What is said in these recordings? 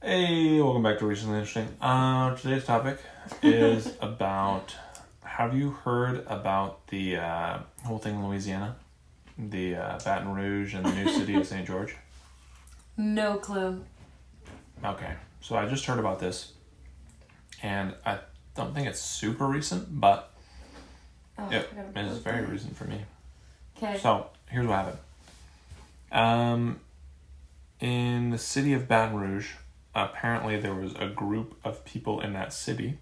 Hey, welcome back to Recently Interesting. Today's topic is about, have you heard about the whole thing in Louisiana? The Baton Rouge and the new city of St. George? No clue. Okay, so I just heard about this, and I don't think it's super recent, but it is very recent for me. Okay. So, here's what happened. In the city of Baton Rouge, apparently there was a group of people in that city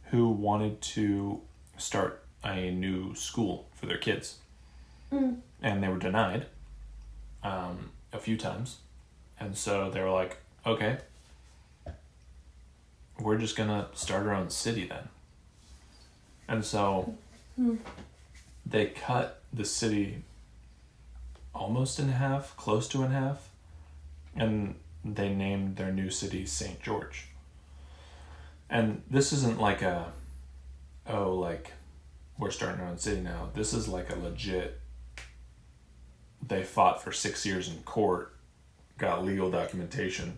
who wanted to start a new school for their kids. And they were denied a few times. And so they were like, okay, we're just going to start our own city then. And so they cut the city almost in half, close to in half, and they named their new city St. George. And this isn't like we're starting our own city now. This is like a legit, they fought for 6 years in court, got legal documentation,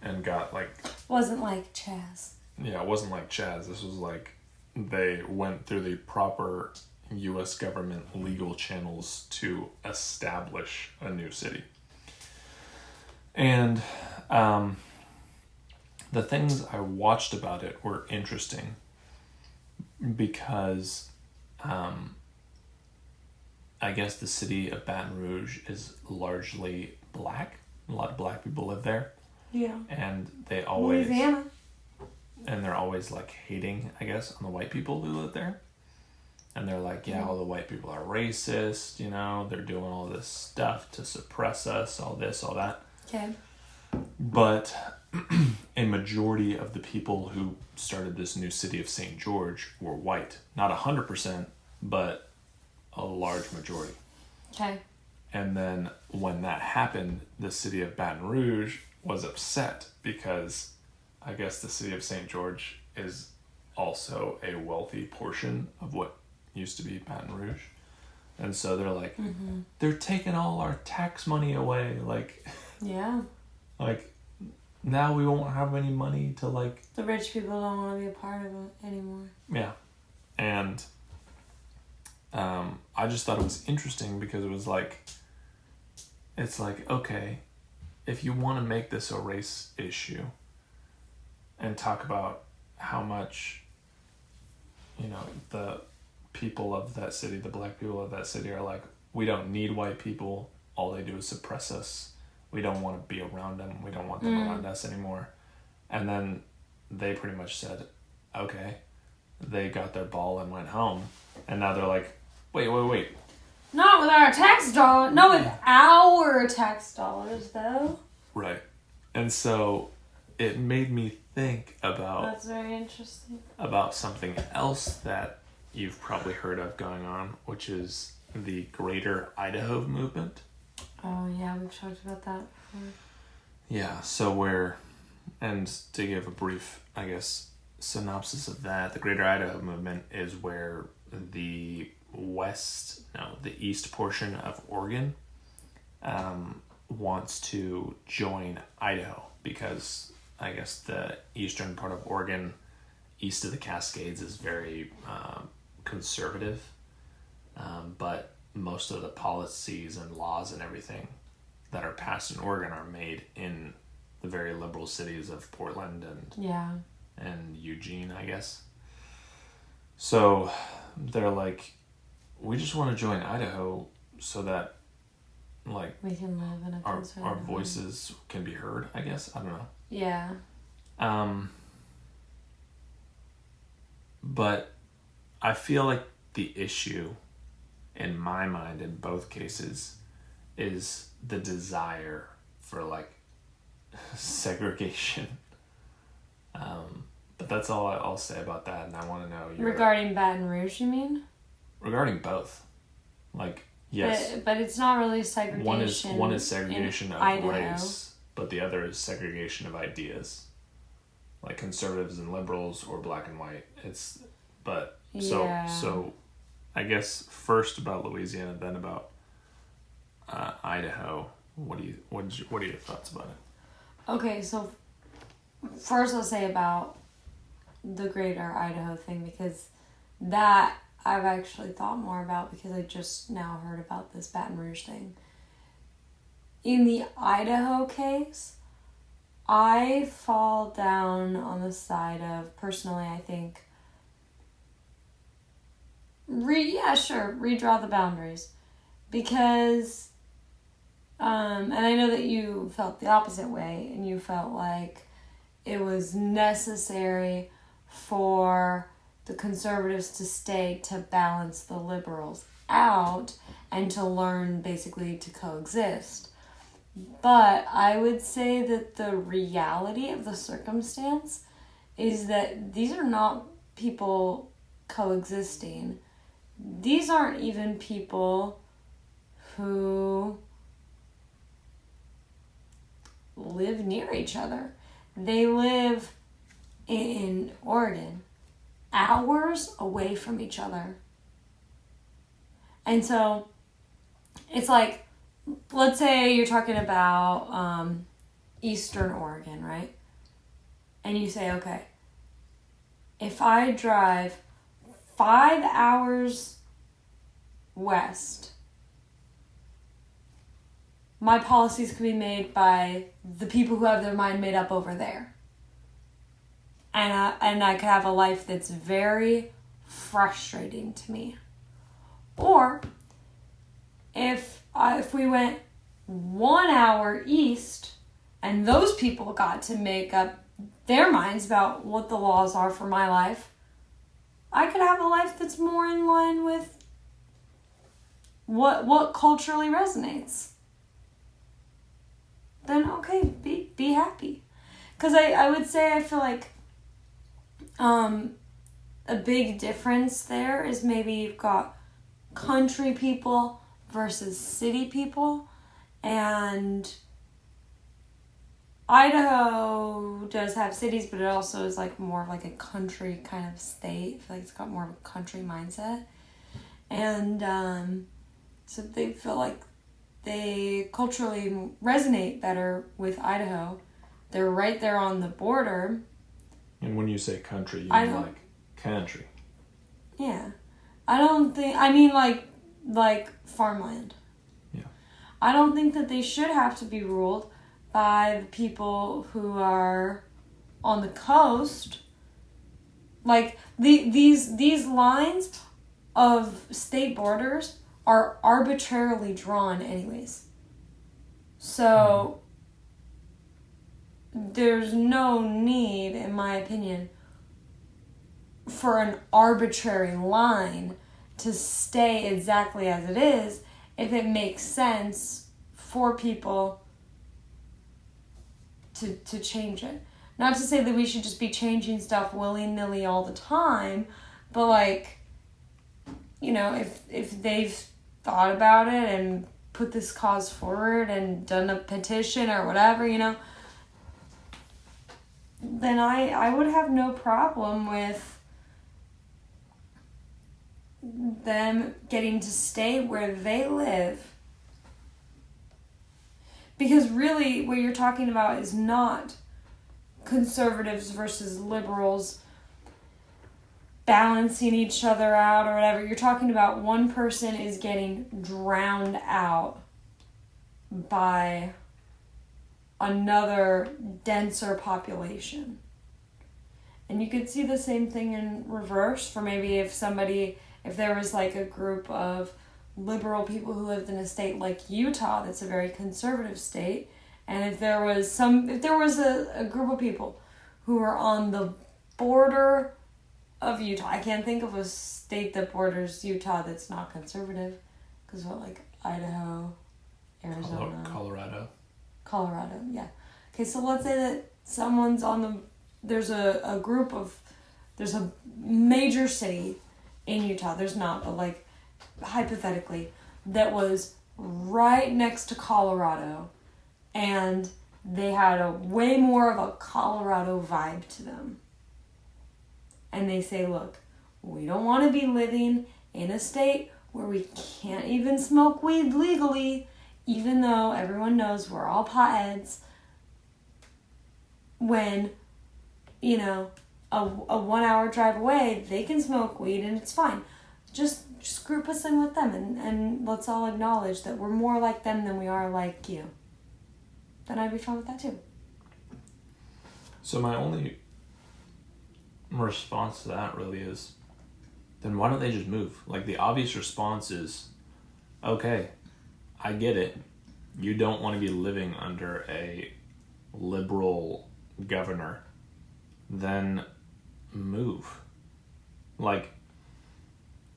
and got like... Wasn't like Chaz. Yeah, it wasn't like Chaz. This was like, they went through the proper U.S. government legal channels to establish a new city. And the things I watched about it were interesting because I guess the city of Baton Rouge is largely black. A lot of black people live there. Yeah. And they always... Louisiana. And they're always like hating, I guess, on the white people who live there. And they're like, yeah, all the white people are racist, you know, they're doing all this stuff to suppress us, all this, all that. Okay. But a majority of the people who started this new city of St. George were white. Not 100%, but a large majority. Okay. And then when that happened, the city of Baton Rouge was upset because I guess the city of St. George is also a wealthy portion of what used to be Baton Rouge. And so they're like, they're taking all our tax money away. Like, yeah. Like, now we won't have any money to, like... The rich people don't want to be a part of it anymore. Yeah. And I just thought it was interesting because it was like... It's like, okay, if you want to make this a race issue and talk about how much, you know, the people of that city, the black people of that city are like, we don't need white people. All they do is suppress us. We don't want to be around them. We don't want them around us anymore. And then they pretty much said, okay. They got their ball and went home. And now they're like, wait. Not with our tax dollars. Not with our tax dollars, though. Right. And so it made me think about... That's very interesting. About something else that you've probably heard of going on, which is the Greater Idaho Movement. Oh, yeah, we've talked about that before. Yeah, and to give a brief, I guess, synopsis of that, the Greater Idaho Movement is where the east portion of Oregon wants to join Idaho because I guess the eastern part of Oregon, east of the Cascades, is very conservative, but most of the policies and laws and everything that are passed in Oregon are made in the very liberal cities of Portland and Eugene, I guess. So they're like, we just want to join Idaho so that like we can live in a our voices can be heard, I guess. I don't know. Yeah. But I feel like the issue in my mind in both cases is the desire for like segregation. But that's all I'll say about that, and I want to know regarding Baton Rouge, you mean? Regarding both, like yes, but it's not really segregation. One is segregation of Idaho. race, but the other is segregation of ideas, like conservatives and liberals or black and white. So I guess first about Louisiana, then about Idaho. What are your thoughts about it? Okay, so first I'll say about the Greater Idaho thing, because that I've actually thought more about, because I just now heard about this Baton Rouge thing. In the Idaho case, I fall down on the side of, personally, I think, redraw the boundaries. Because, and I know that you felt the opposite way, and you felt like it was necessary for the conservatives to stay to balance the liberals out and to learn basically to coexist. But I would say that the reality of the circumstance is that these are not people coexisting. These aren't even people who live near each other. They live in Oregon, hours away from each other. And so it's like, let's say you're talking about Eastern Oregon, right? And you say, okay, if I drive 5 hours west, my policies could be made by the people who have their mind made up over there. And I could have a life that's very frustrating to me. Or if we went 1 hour east and those people got to make up their minds about what the laws are for my life, I could have a life that's more in line with what culturally resonates. Then okay, be happy. Because I would say I feel like a big difference there is maybe you've got country people versus city people, and Idaho does have cities, but it also is like more of like a country kind of state. I feel like it's got more of a country mindset, and so they feel like they culturally resonate better with Idaho. They're right there on the border. And when you say country, you mean like country. Yeah. I mean like farmland. Yeah. I don't think that they should have to be ruled by the people who are on the coast. Like these lines of state borders are arbitrarily drawn anyways. So there's no need, in my opinion, for an arbitrary line to stay exactly as it is if it makes sense for people to change it. Not to say that we should just be changing stuff willy-nilly all the time, but like, you know, if they've thought about it and put this cause forward and done a petition or whatever, you know, then I would have no problem with them getting to stay where they live. Because really what you're talking about is not conservatives versus liberals balancing each other out or whatever. You're talking about one person is getting drowned out by another denser population. And you could see the same thing in reverse for maybe if there was like a group of liberal people who lived in a state like Utah that's a very conservative state, and if there was a group of people who were on the border of Utah. I can't think of a state that borders Utah that's not conservative, because what, like Idaho, Arizona, Colorado, yeah. Okay, so let's say that someone's there's a major city in Utah, there's not, but like hypothetically, that was right next to Colorado, and they had a way more of a Colorado vibe to them. And they say, look, we don't want to be living in a state where we can't even smoke weed legally, even though everyone knows we're all potheads, when you know, a 1 hour drive away, they can smoke weed and it's fine. Just group us in with them and let's all acknowledge that we're more like them than we are like you. Then I'd be fine with that too. So my only response to that really is, then why don't they just move? Like, the obvious response is, okay, I get it. You don't want to be living under a liberal governor. Then move. Like,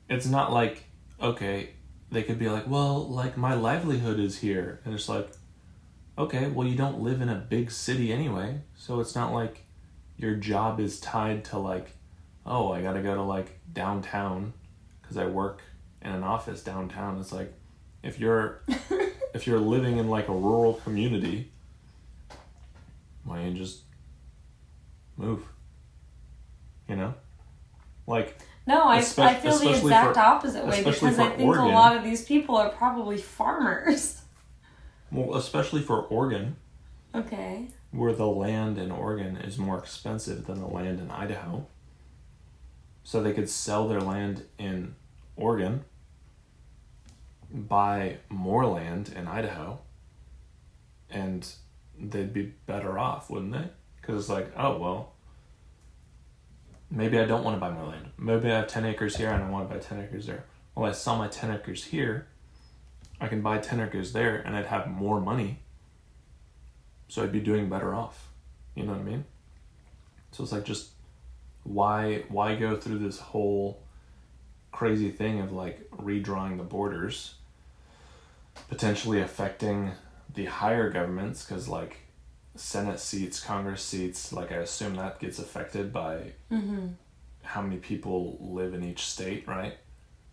it's not like, okay, they could be like, well, like, my livelihood is here. And it's like, okay, well, you don't live in a big city anyway. So it's not like your job is tied to, like, oh, I gotta go to, like, downtown because I work in an office downtown. It's like, if you're living in, like, a rural community, why don't you just move? You know? Like, no, I feel the exact opposite way, because I think Oregon, a lot of these people are probably farmers. Well, especially for Oregon. Okay. Where the land in Oregon is more expensive than the land in Idaho. So they could sell their land in Oregon, buy more land in Idaho, and they'd be better off, wouldn't they? Because it's like, oh, well, maybe I don't want to buy more land. Maybe I have 10 acres here and I want to buy 10 acres there. Well, I sell my 10 acres here, I can buy 10 acres there and I'd have more money. So I'd be doing better off. You know what I mean? So it's like, just why go through this whole crazy thing of, like, redrawing the borders, potentially affecting the higher governments, because, like, Senate seats, Congress seats, like, I assume that gets affected by how many people live in each state, right?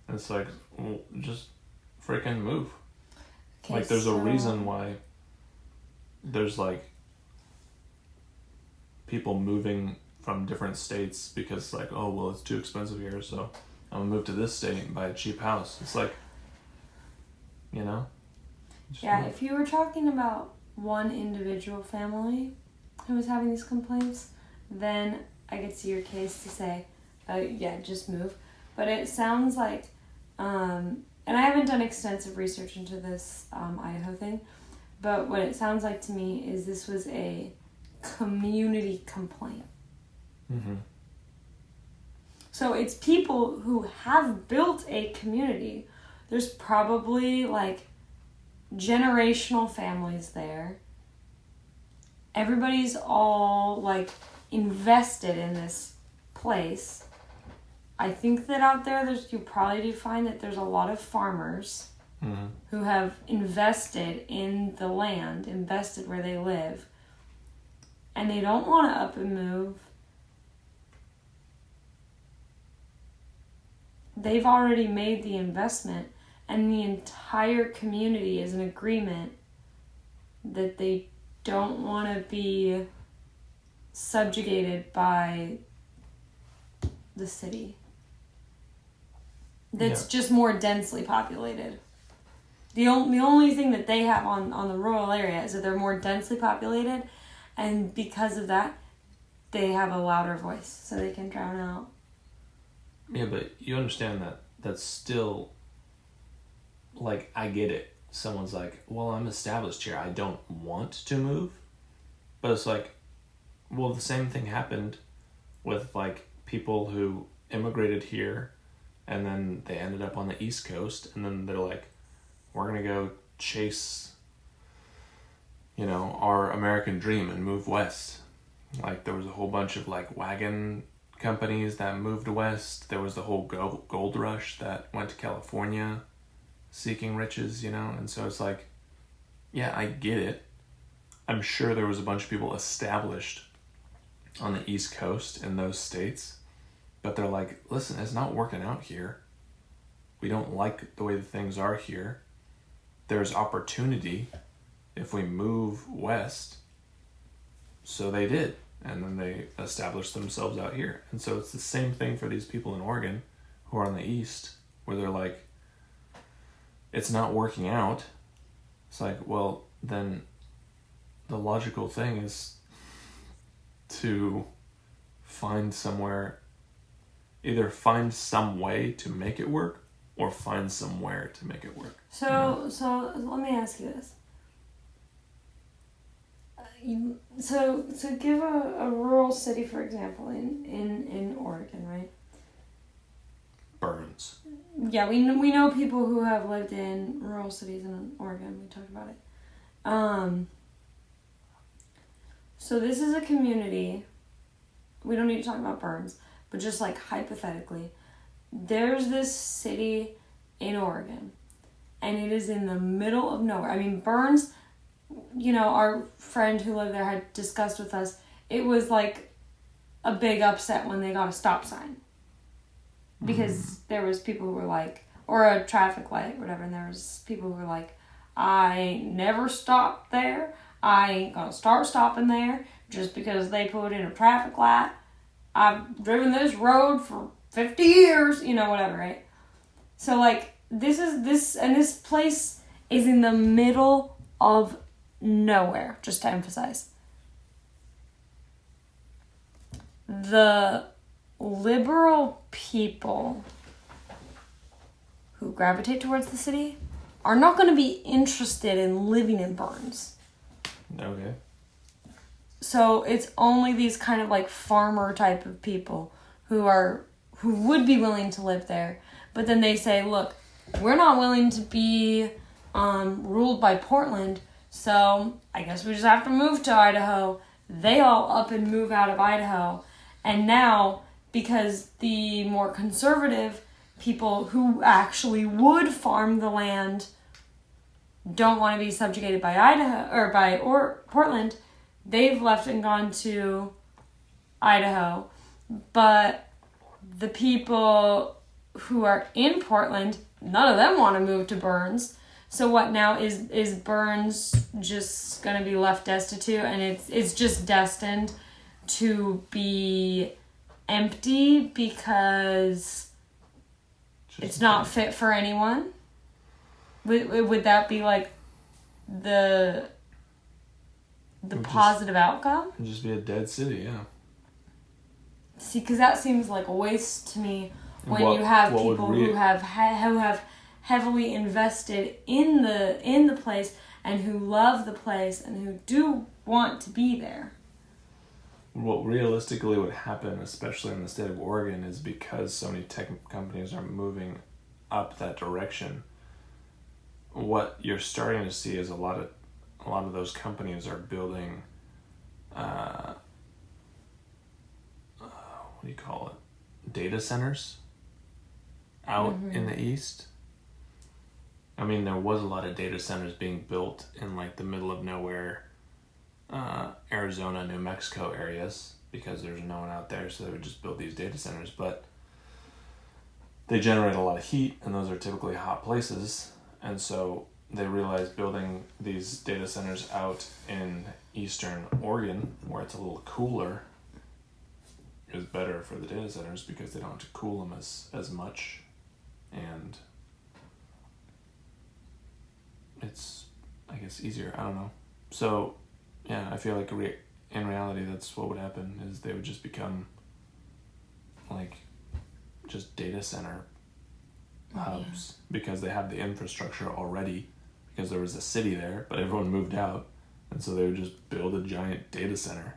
And it's like, well, just freaking move. Okay, like, there's a reason why there's, like, people moving from different states because, like, oh, well, it's too expensive here, so I'm gonna move to this state and buy a cheap house. It's like, you know? Yeah, if you were talking about one individual family who was having these complaints, then I could see your case to say, yeah, just move. But it sounds like, and I haven't done extensive research into this Idaho thing, but what it sounds like to me is this was a community complaint. Mm-hmm. So it's people who have built a community. There's probably, like, generational families there. Everybody's all, like, invested in this place. I think that out there, you probably do find that there's a lot of farmers who have invested in the land, invested where they live, and they don't want to up and move. They've already made the investment, and the entire community is in agreement that they don't want to be subjugated by the city. That's just more densely populated. The only thing that they have on the rural area is that they're more densely populated, and because of that, they have a louder voice, so they can drown out. Yeah, but you understand that that's still, like, I get it. Someone's like, well, I'm established here. I don't want to move. But it's like, well, the same thing happened with, like, people who immigrated here and then they ended up on the East Coast, and then they're like, we're going to go chase, you know, our American dream and move west. Like, there was a whole bunch of, like, wagon companies that moved west. There was the whole gold rush that went to California seeking riches, you know? And so it's like, yeah, I get it. I'm sure there was a bunch of people established on the East Coast in those states, but they're like, listen, it's not working out here. We don't like the way the things are here. There's opportunity if we move west. So they did. And then they established themselves out here. And so it's the same thing for these people in Oregon who are on the east, where they're like, it's not working out. It's like, well, then the logical thing is to find somewhere, either find some way to make it work or find somewhere to make it work. So let me ask you this. So give a rural city, for example, in Oregon, right? Burns. Yeah, we know people who have lived in rural cities in Oregon. We talked about it. So this is a community. We don't need to talk about Burns, but just like hypothetically, there's this city in Oregon, and it is in the middle of nowhere. I mean, Burns, our friend who lived there had discussed with us, it was like a big upset when they got a stop sign. Because there was people who were like, or a traffic light, whatever, and there was people who were like, I ain't never stopped there. I ain't gonna start stopping there just because they put in a traffic light. I've driven this road for 50 years, whatever, right? So, like, this place is in the middle of nowhere, just to emphasize. The liberal people who gravitate towards the city are not going to be interested in living in Burns. Okay. So it's only these kind of like farmer type of people who would be willing to live there. But then they say, look, we're not willing to be ruled by Portland, so I guess we just have to move to Idaho. They all up and move out of Idaho. And now, because the more conservative people who actually would farm the land don't want to be subjugated by Idaho or Portland, they've left and gone to Idaho. But the people who are in Portland, none of them want to move to Burns. So what now is Burns just going to be left destitute, and it's just destined to be empty because it's not fit for anyone? Would that be like the positive outcome? It'd just be a dead city, yeah. See, because that seems like a waste to me when you have people who have heavily invested in the place and who love the place and who do want to be there. What realistically would happen, especially in the state of Oregon, is because so many tech companies are moving up that direction, what you're starting to see is a lot of those companies are building what do you call it? Data centers out in the east. I mean, there was a lot of data centers being built in like the middle of nowhere, Arizona, New Mexico areas, because there's no one out there, so they would just build these data centers. But they generate a lot of heat, and those are typically hot places, and so they realized building these data centers out in eastern Oregon, where it's a little cooler, is better for the data centers because they don't have to cool them as much, and it's, I guess, easier. I don't know. So yeah, I feel like in reality that's what would happen, is they would just become like just data center hubs, because they have the infrastructure already, because there was a city there, but everyone moved out, and so they would just build a giant data center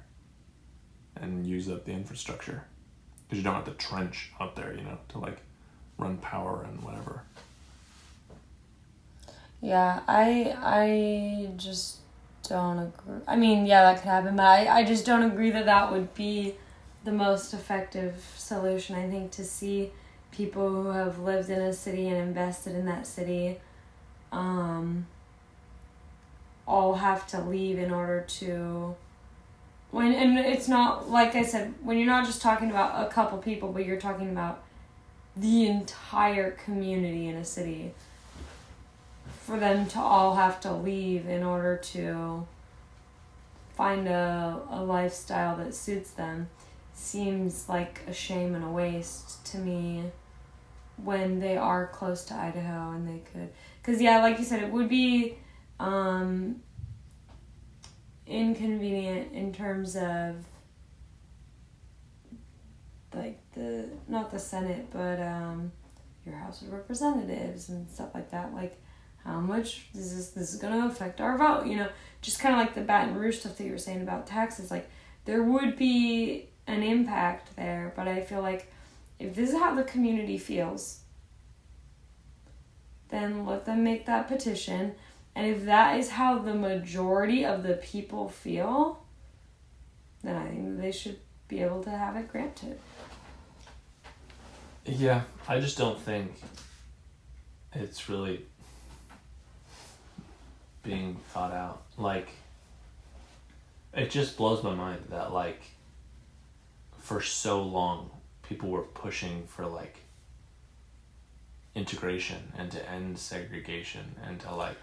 and use up the infrastructure, because you don't have to trench out there, to like run power and whatever. Yeah, I just don't agree. I mean, yeah, that could happen, but I just don't agree that would be the most effective solution. I think to see people who have lived in a city and invested in that city all have to leave in order to... And it's not, like I said, when you're not just talking about a couple people, but you're talking about the entire community in a city, for them to all have to leave in order to find a lifestyle that suits them seems like a shame and a waste to me, when they are close to Idaho and they could... Because, yeah, like you said, it would be inconvenient in terms of like not the Senate, but your House of Representatives and stuff like that. Like, how much this is going to affect our vote? You know, just kind of like the Baton Rouge stuff that you were saying about taxes. Like, there would be an impact there, but I feel like if this is how the community feels, then let them make that petition. And if that is how the majority of the people feel, then I think that they should be able to have it granted. Yeah, I just don't think it's really being thought out. Like, it just blows my mind that, like, for so long, people were pushing for, like, integration and to end segregation and to, like,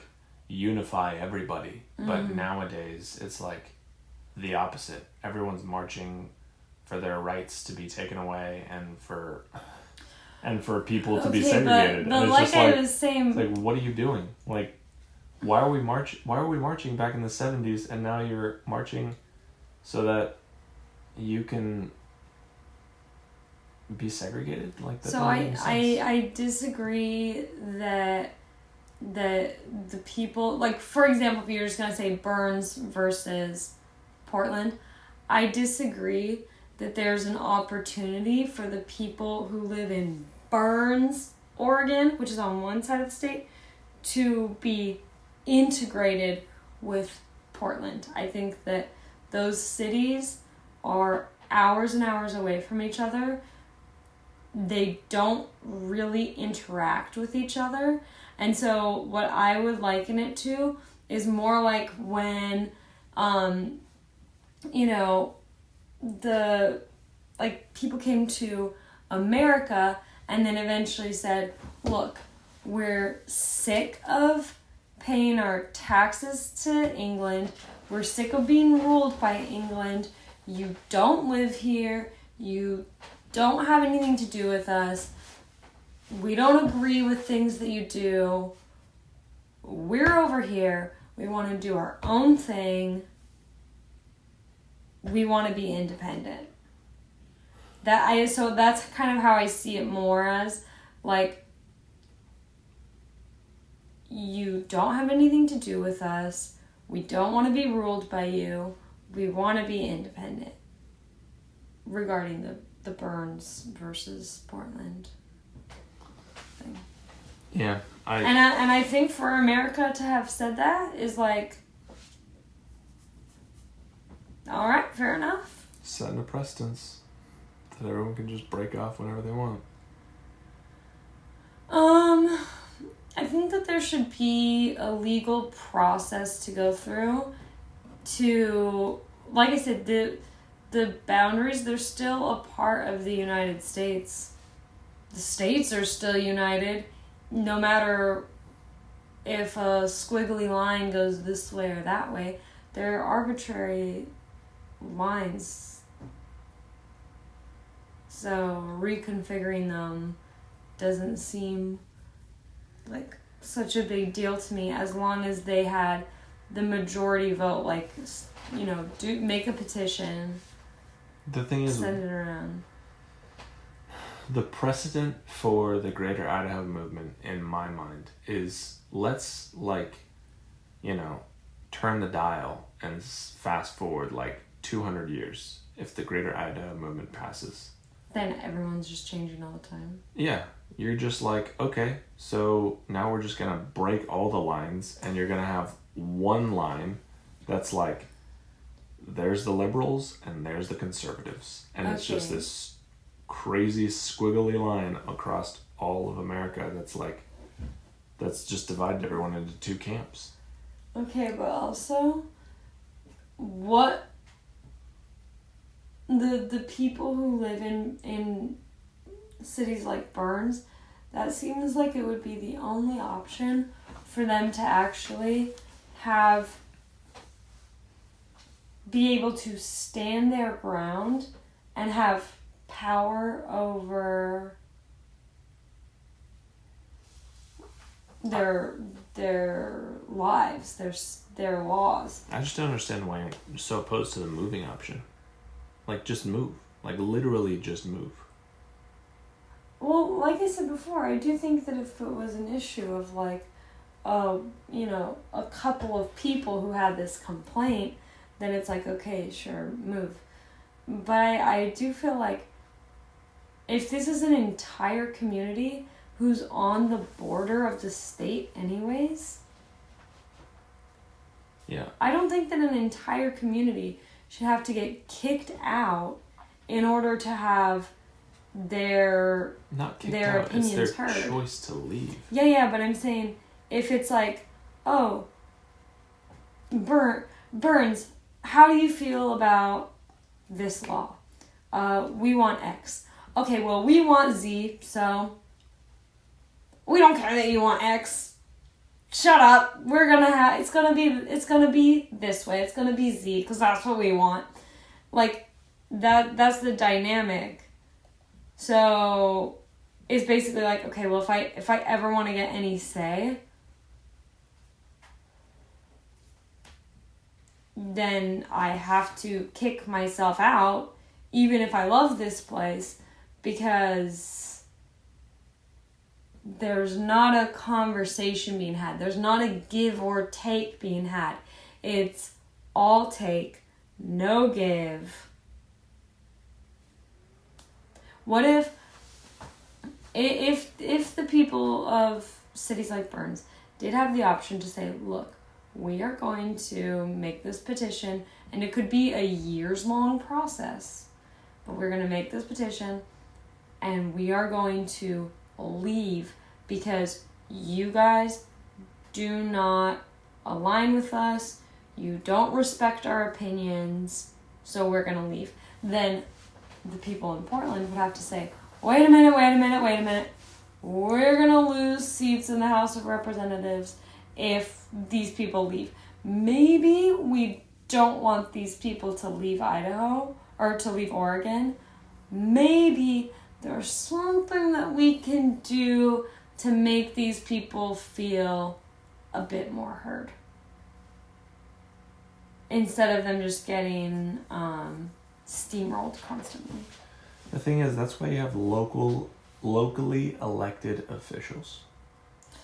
unify everybody. But nowadays, it's, like, the opposite. Everyone's marching for their rights to be taken away and for people to be segregated. But and it's like just I was saying, it's like, what are you doing? Like, why are we marching back in the 70s and now you're marching so that you can be segregated? Like, that so I disagree that the people, like, for example, if you're just gonna say Burns versus Portland, I disagree that there's an opportunity for the people who live in Burns, Oregon, which is on one side of the state, to be integrated with Portland. I think that those cities are hours and hours away from each other. They don't really interact with each other. And so what I would liken it to is more like when, you know, the, like, people came to America and then eventually said, look, we're sick of paying our taxes to England. We're sick of being ruled by England. You don't live here. You don't have anything to do with us. We don't agree with things that you do. We're over here. We want to do our own thing. We want to be independent. So that's kind of how I see it more as, like, you don't have anything to do with us. We don't want to be ruled by you. We want to be independent. Regarding the Burns versus Portland thing. Yeah, And I think for America to have said that is like, all right, fair enough. setting a precedence that everyone can just break off whenever they want. I think that there should be a legal process to go through to, like I said, the boundaries, they're still a part of the United States. The states are still united, no matter if a squiggly line goes this way or that way. They're arbitrary lines. So reconfiguring them doesn't seem like such a big deal to me, as long as they had the majority vote, like, you know, make a petition. The thing is, send it around. The precedent for the Greater Idaho Movement, in my mind, is let's, like, you know, turn the dial and fast forward, like, 200 years if the Greater Idaho Movement passes. Then everyone's just changing all the time. Yeah. You're just like, okay, so now we're just going to break all the lines, and you're going to have one line that's like, there's the liberals and there's the conservatives. And It's just this crazy squiggly line across all of America that's just divided everyone into two camps. Okay, but also, what the people who live in cities like Burns, that seems like it would be the only option for them to actually be able to stand their ground and have power over their lives, their laws. I just don't understand why you're so opposed to the moving option. Like, just move. Like, literally just move. Well, like I said before, I do think that if it was an issue of like, a couple of people who had this complaint, then it's like, okay, sure, move. But I do feel like if this is an entire community who's on the border of the state anyways, yeah, I don't think that an entire community should have to get kicked out in order to have their not kicked their out. opinions It's their heard. choice to leave. Yeah, but I'm saying if it's like, oh, Burns, how do you feel about this law? We want X. Okay, well, we want Z, so we don't care that you want X. Shut up. It's gonna be this way. It's gonna be Z, because that's what we want. Like, that's the dynamic. So, it's basically like, okay, well, if I ever want to get any say, then I have to kick myself out, even if I love this place, because there's not a conversation being had. There's not a give or take being had. It's all take, no give. What if the people of cities like Burns did have the option to say, look, we are going to make this petition, and it could be a years-long process, but we're going to make this petition, and we are going to leave because you guys do not align with us, you don't respect our opinions, so we're going to leave. Then the people in Portland would have to say, wait a minute, we're going to lose seats in the House of Representatives if these people leave. Maybe we don't want these people to leave Idaho or to leave Oregon. Maybe there's something that we can do to make these people feel a bit more heard, instead of them just getting steamrolled constantly. The thing is, that's why you have locally elected officials.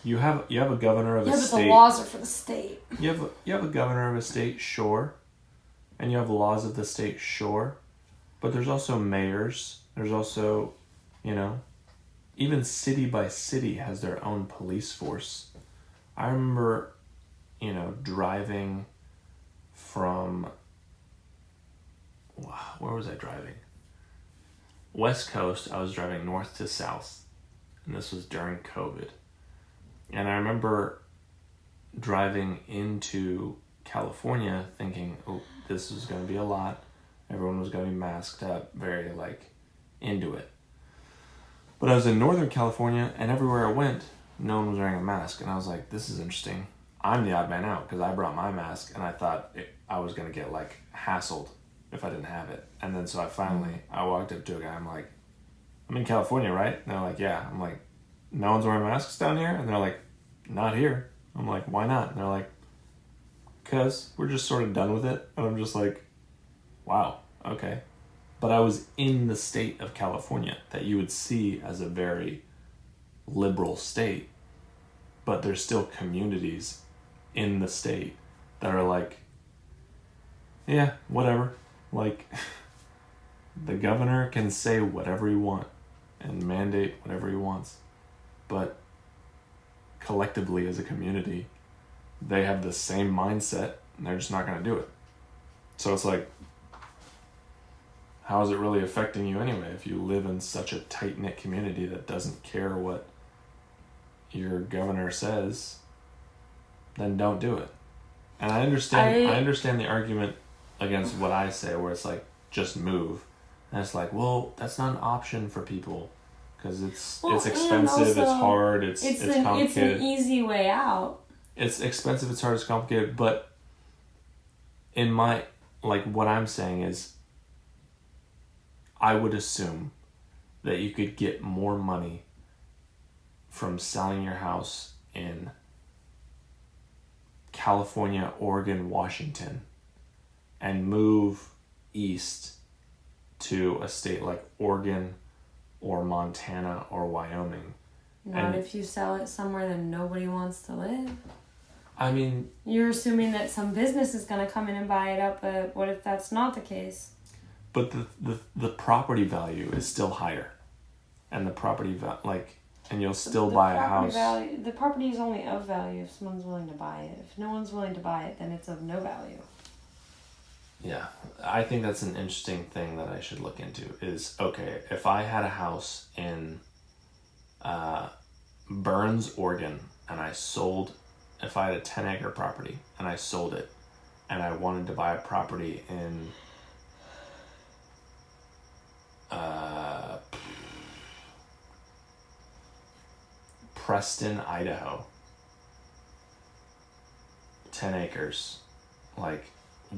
You have a governor of a state. Yeah, but the laws are for the state. You have a governor of a state, sure, and you have laws of the state, sure, but there's also mayors. There's also, even city by city has their own police force. I remember, driving from, where was I driving? West Coast. I was driving north to south, and this was during COVID. And I remember driving into California thinking, oh, this is going to be a lot. Everyone was going to be masked up, very, into it. But I was in Northern California, and everywhere I went, no one was wearing a mask. And I was like, this is interesting. I'm the odd man out, because I brought my mask, and I thought I was going to get, hassled if I didn't have it. And then so I walked up to a guy, I'm like, I'm in California, right? And they're like, yeah. I'm like, no one's wearing masks down here? And they're like, not here. I'm like, why not? And they're like, because we're just sort of done with it. And I'm just like, wow, okay. But I was in the state of California that you would see as a very liberal state, but there's still communities in the state that are like, yeah, whatever. The governor can say whatever he wants and mandate whatever he wants, but collectively as a community, they have the same mindset and they're just not going to do it. So it's like, how is it really affecting you anyway if you live in such a tight-knit community that doesn't care what your governor says? Then don't do it. And I understand the argument against what I say, where it's like, just move. And it's like, well, that's not an option for people because it's expensive, it's hard, it's complicated. It's an easy way out. It's expensive, it's hard, it's complicated, but in my, what I'm saying is, I would assume that you could get more money from selling your house in California, Oregon, Washington, and move east to a state like Oregon or Montana or Wyoming. Not if you sell it somewhere that nobody wants to live. I mean... You're assuming that some business is going to come in and buy it up, but what if that's not the case? But the property value is still higher. And the property, and you'll still buy a house. The property is only of value if someone's willing to buy it. If no one's willing to buy it, then it's of no value. Yeah, I think that's an interesting thing that I should look into is, okay, if I had a house in Burns, Oregon, and if I had a 10-acre property and I sold it, and I wanted to buy a property in Preston, Idaho, 10 acres,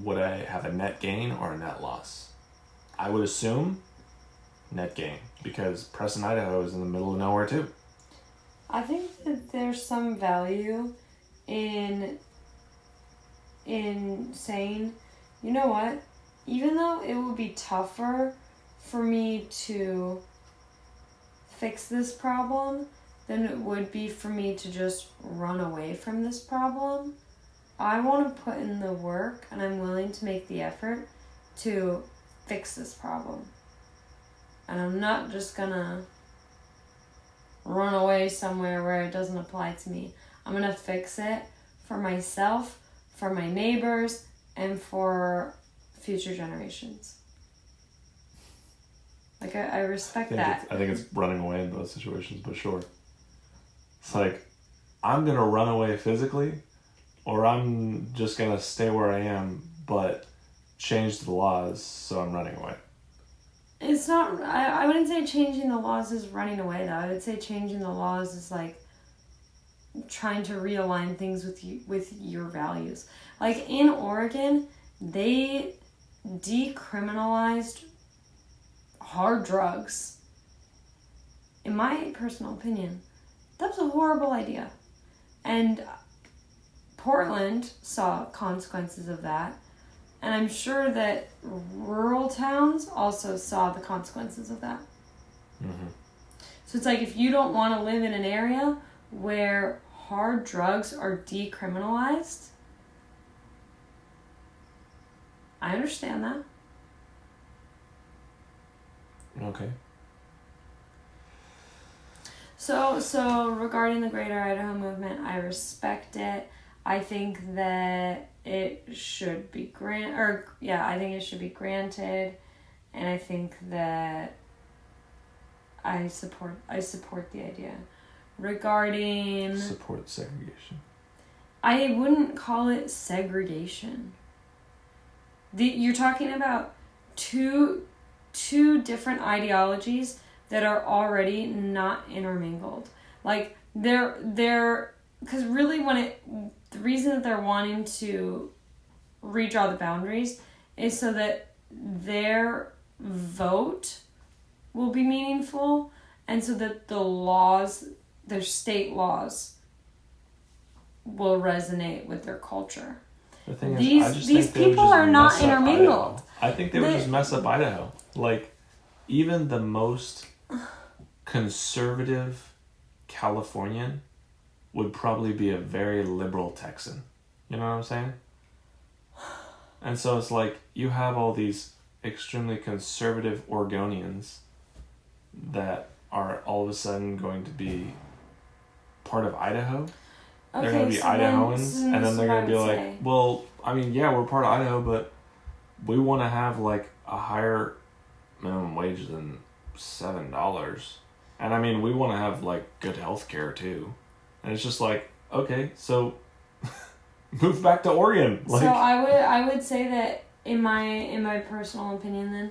would I have a net gain or a net loss? I would assume net gain, because Preston, Idaho is in the middle of nowhere too. I think that there's some value in saying, you know what, even though it would be tougher for me to fix this problem than it would be for me to just run away from this problem, I want to put in the work and I'm willing to make the effort to fix this problem. And I'm not just gonna run away somewhere where it doesn't apply to me. I'm gonna fix it for myself, for my neighbors, and for future generations. I respect that. I think it's running away in both situations, but sure. It's I'm gonna run away physically, or I'm just gonna stay where I am, but change the laws so I'm running away. It's not, I wouldn't say changing the laws is running away, though. I would say changing the laws is trying to realign things with your values. In Oregon, they decriminalized hard drugs. In my personal opinion, that was a horrible idea. And Portland saw consequences of that. And I'm sure that rural towns also saw the consequences of that. Mm-hmm. So it's if you don't want to live in an area where hard drugs are decriminalized, I understand that. Okay. So regarding the Greater Idaho Movement, I respect it. I think that it should be granted, and I think that I support the idea. Regarding support segregation. I wouldn't call it segregation. You're talking about two different ideologies that are already not intermingled. They're because really the reason that they're wanting to redraw the boundaries is so that their vote will be meaningful, and so that their state laws will resonate with their culture. The thing is, these people are not intermingled. I think they would just mess up Idaho. Even the most conservative Californian would probably be a very liberal Texan. You know what I'm saying? And so it's you have all these extremely conservative Oregonians that are all of a sudden going to be part of Idaho. They're going to be Idahoans, and then they're going to be well, we're part of Idaho, but we want to have a higher minimum wage than $7. And we want to have good health care too. And it's just okay, so move back to Oregon. So I would say that in my personal opinion, then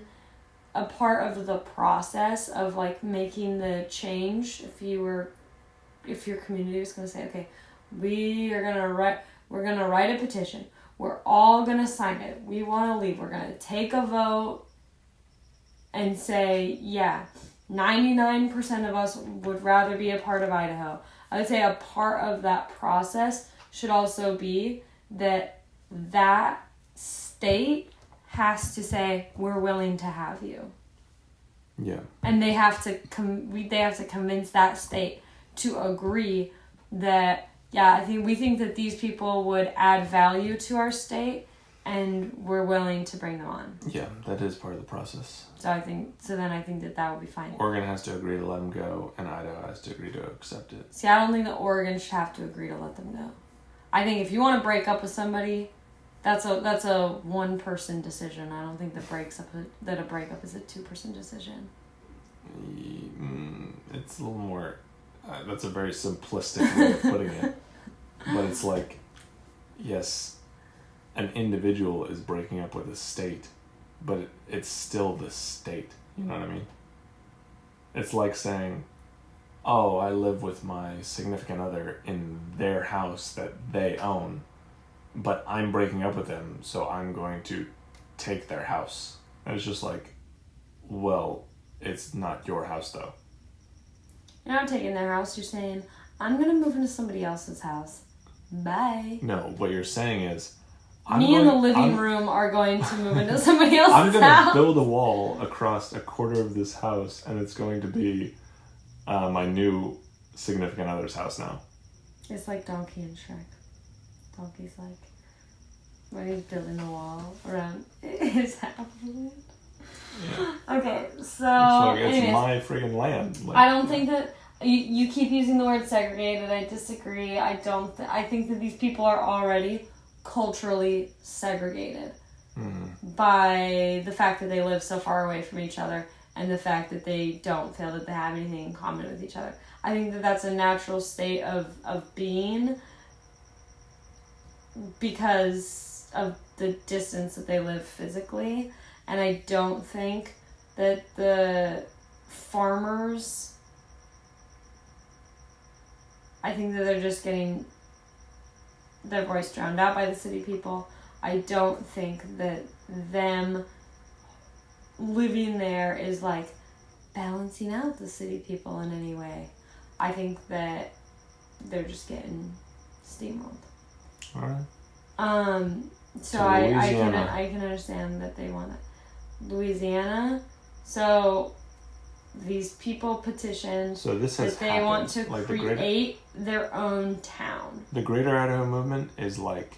a part of the process of making the change, if your community was going to say, okay, we're gonna write a petition, we're all gonna sign it, we want to leave, we're gonna take a vote and say 99% of us would rather be a part of Idaho. I would say a part of that process should also be that state has to say, we're willing to have you. Yeah. And they have to convince that state to agree that, yeah, we think that these people would add value to our state, and we're willing to bring them on. Yeah, that is part of the process. So I think that would be fine. Oregon has to agree to let them go, and Idaho has to agree to accept it. See, I don't think that Oregon should have to agree to let them go. I think if you want to break up with somebody, that's a one-person decision. I don't think that a breakup is a two-person decision. It's a little more. That's a very simplistic way of putting it, but it's like, yes, an individual is breaking up with a state, but it's still the state. You know what I mean? It's like saying, oh, I live with my significant other in their house that they own, but I'm breaking up with them, so I'm going to take their house. And it's just like, well, it's not your house, though. You're not taking their house. You're saying, I'm going to move into somebody else's house. Bye. No, what you're saying is, Me and the living room are going to move into somebody else's house. I'm going to build a wall across a quarter of this house, and it's going to be my new significant other's house now. It's like Donkey and Shrek. Donkey's like, when he's building a wall around his house. Yeah. Okay, so It's like, it's anyways, my friggin' land. Like, I don't think that you keep using the word segregated. I disagree. I think that these people are already culturally segregated by the fact that they live so far away from each other and the fact that they don't feel that they have anything in common with each other. I think that that's a natural state of being because of the distance that they live physically. And I don't think that the farmers, I think that they're just getting their voice drowned out by the city people. I don't think that them living there is like balancing out the city people in any way. I think that they're just getting steamrolled. Alright. So I can understand that they want it. Louisiana. So these people petitioned that they want to create their own town. The Greater Idaho Movement is like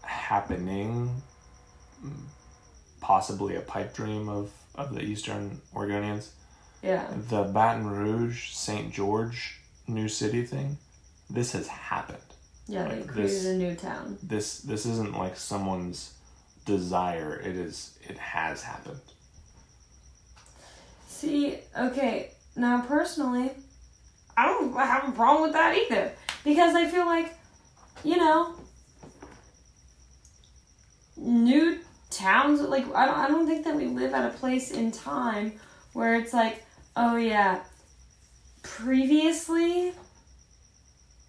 happening, possibly a pipe dream of the Eastern Oregonians. Yeah. The Baton Rouge, St. George new city thing, this has happened. Yeah, like they created a new town. This isn't like someone's desire. It has happened. See, okay, now personally, I don't have a problem with that either. Because I feel like, new towns, like, I don't think that we live at a place in time where it's like, oh yeah, previously,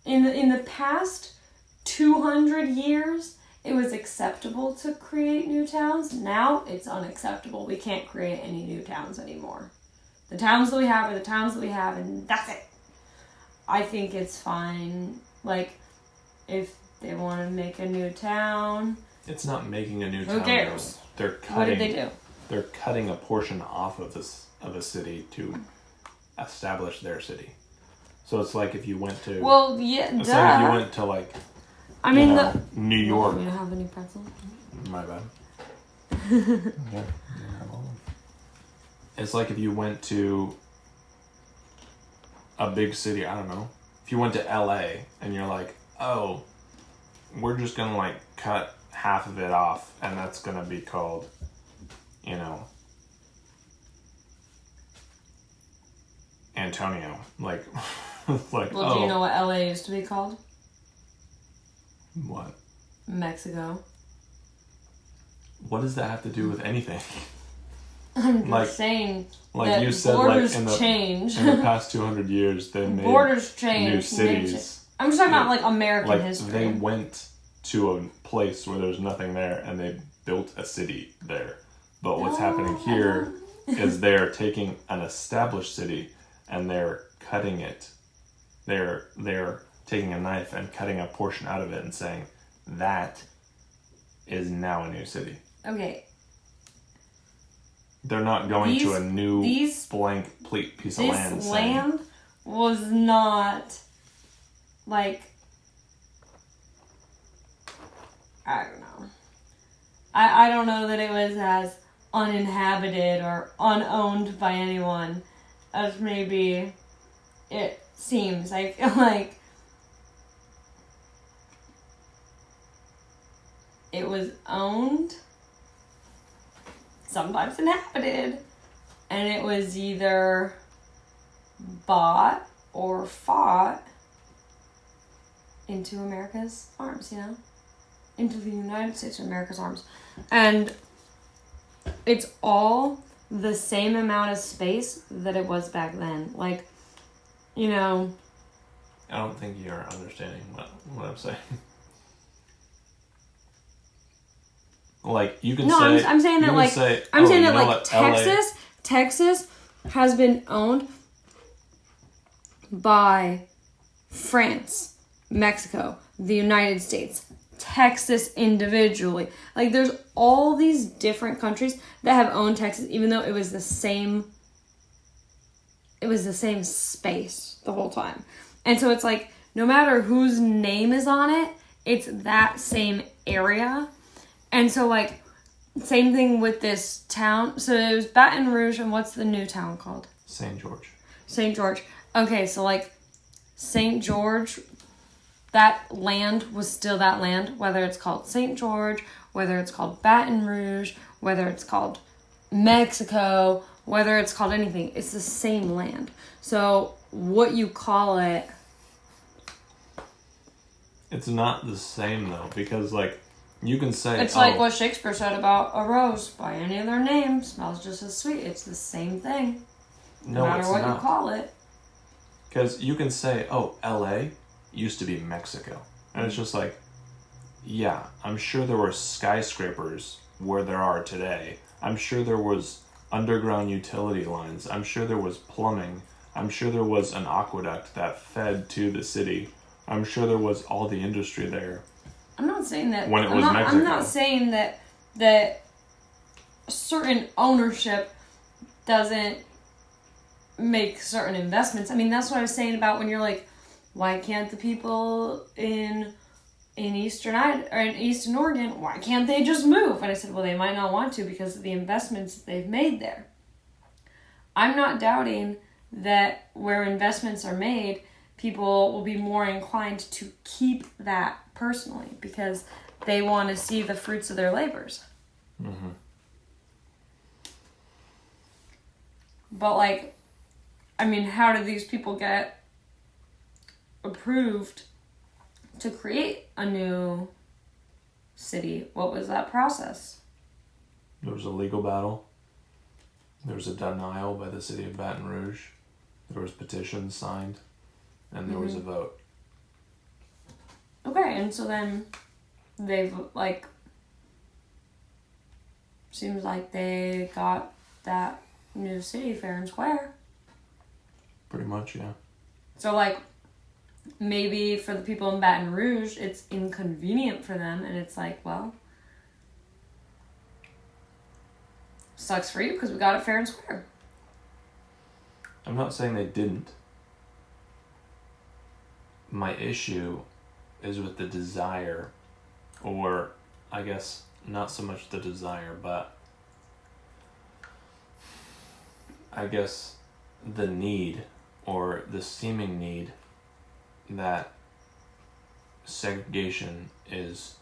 in the past 200 years, it was acceptable to create new towns. Now it's unacceptable. We can't create any new towns anymore. The towns that we have are the towns that we have, and that's it. I think it's fine. Like, if they want to make a new town... It's not making a new town. Who cares? They're cutting, what did they do? They're cutting a portion off of a city to establish their city. So it's like if you went to... Well, yeah, it's duh. like if you went to, like... New York. You don't have any pretzels? My bad. Yeah. It's like if you went to a big city, I don't know. If you went to LA and you're like, oh, we're just gonna like cut half of it off and that's gonna be called, Antonio. Like, like, well, do you know what LA used to be called? What? Mexico. What does that have to do with anything? I'm just saying like that you said, borders like change. in the past 200 years, they made borders change. new cities. I'm just talking about like American history. They went to a place where there's nothing there and they built a city there. But what's happening here is they're taking an established city and they're cutting it. They're taking a knife and cutting a portion out of it and saying that is now a new city. Okay. They're not going to a new blank piece of land. This land was not, like, I don't know. I don't know that it was as uninhabited or unowned by anyone as maybe it seems. I feel like it was owned, sometimes inhabited, and it was either bought or fought into America's arms, into the United States of America's arms. And it's all the same amount of space that it was back then. Like, I don't think you're understanding what I'm saying. Like, you can say... I'm saying that, like... I'm saying that, like, Texas has been owned by France, Mexico, the United States, Texas individually. Like, there's all these different countries that have owned Texas, even though it was the same space the whole time. And so it's like, no matter whose name is on it, it's that same area. And so, like, same thing with this town. So it was Baton Rouge, and what's the new town called? St. George. St. George. Okay, so, like, St. George, that land was still that land, whether it's called St. George, whether it's called Baton Rouge, whether it's called Mexico, whether it's called anything. It's the same land. So what you call it... It's not the same, though, because, like, you can say... It's like what Shakespeare said about a rose. By any other name, smells just as sweet. It's the same thing. No matter what you call it. Because you can say, L.A. used to be Mexico. And it's just like, yeah, I'm sure there were skyscrapers where there are today. I'm sure there was underground utility lines. I'm sure there was plumbing. I'm sure there was an aqueduct that fed to the city. I'm sure there was all the industry there. I'm not saying that... When it was Mexico. I'm not saying that certain ownership doesn't make certain investments. I mean, that's what I was saying about when you're like, why can't the people in Eastern Oregon, why can't they just move? And I said, well, they might not want to because of the investments they've made there. I'm not doubting that where investments are made, people will be more inclined to keep that personally because they want to see the fruits of their labors. Mm-hmm. But, like, I mean, how did these people get approved to create a new city? What was that process? There was a legal battle. There was a denial by the City of Baton Rouge. There was petitions signed. And there was a vote. Okay, and so then they've, like, seems like they got that new city fair and square. Pretty much, yeah. So, like, maybe for the people in Baton Rouge, it's inconvenient for them, and it's like, well, sucks for you because we got it fair and square. I'm not saying they didn't. My issue is with the desire, or I guess not so much the desire, but I guess the need or the seeming need that segregation is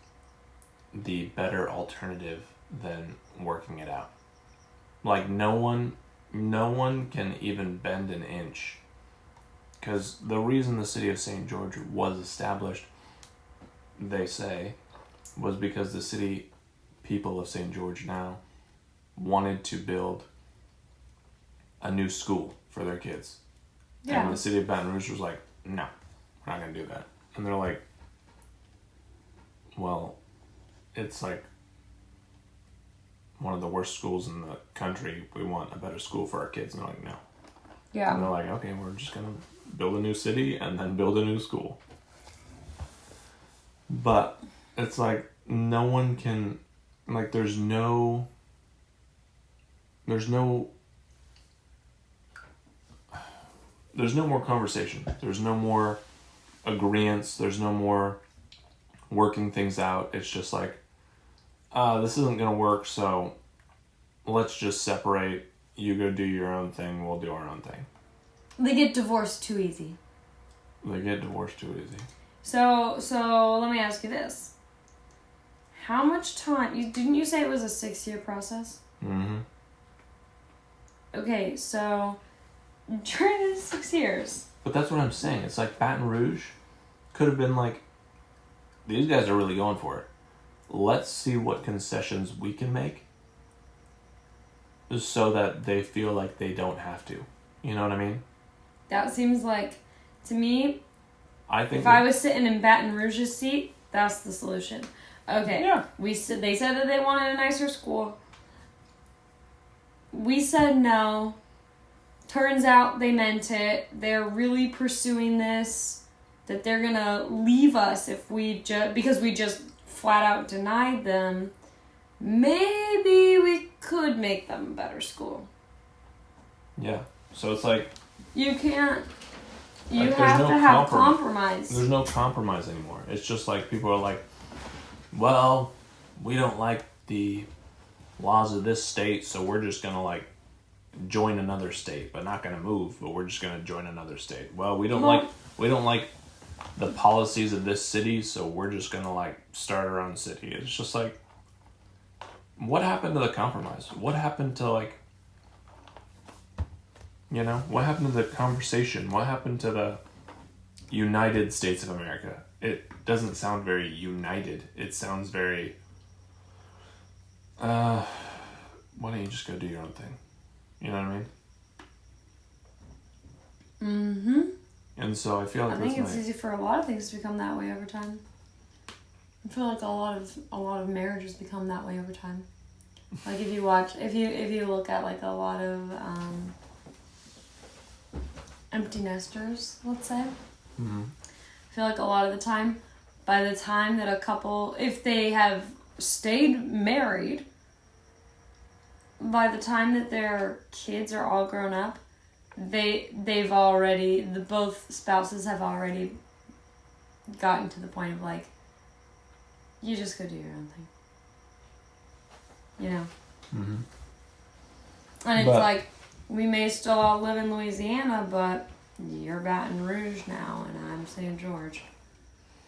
the better alternative than working it out. Like no one can even bend an inch. Because the reason the city of St. George was established, they say, was because the city people of St. George now wanted to build a new school for their kids. Yeah. And the city of Baton Rouge was like, no, we're not going to do that. And they're like, well, it's like one of the worst schools in the country. We want a better school for our kids. And they're like, no. Yeah. And they're like, okay, we're just going to build a new city and then build a new school. But it's like no one can, like, there's no there's no more conversation. There's no more agreements. There's no more working things out. It's just like, this isn't going to work, so let's just separate. You go do your own thing, we'll do our own thing. They get divorced too easy. They get divorced too easy. So let me ask you this. How much time... didn't you say it was a 6-year process? Mm-hmm. Okay, so during these 6 years... But that's what I'm saying. It's like Baton Rouge could have been like, these guys are really going for it. Let's see what concessions we can make so that they feel like they don't have to. You know what I mean? That seems like, to me, I think if I was sitting in Baton Rouge's seat, that's the solution. Okay, yeah. They said that they wanted a nicer school. We said no. Turns out they meant it. They're really pursuing this. That they're gonna leave us if because we just flat out denied them. Maybe we could make them a better school. Yeah. So it's like... You can't... You like, have to have compromise. There's no compromise anymore. It's just like people are like, well, we don't like the laws of this state, so we're just going to like join another state, but not going to move, but we're just going to join another state. Well, we don't like the policies of this city, so we're just going to like start our own city. It's just like, what happened to the compromise? What happened to like, you know, what happened to the conversation? What happened to the United States of America? It doesn't sound very united. It sounds very, why don't you just go do your own thing? You know what I mean? Mm-hmm. And so I feel like I think it's easy for a lot of things to become that way over time. I feel like a lot of marriages become that way over time. Like if you look at like a lot of empty nesters, let's say. Mm-hmm. I feel like a lot of the time, by the time that a couple, if they have stayed married, by the time that their kids are all grown up, both spouses have already gotten to the point of like, you just go do your own thing. You know? Mm-hmm. And it's like, we may still all live in Louisiana, but you're Baton Rouge now, and I'm St. George.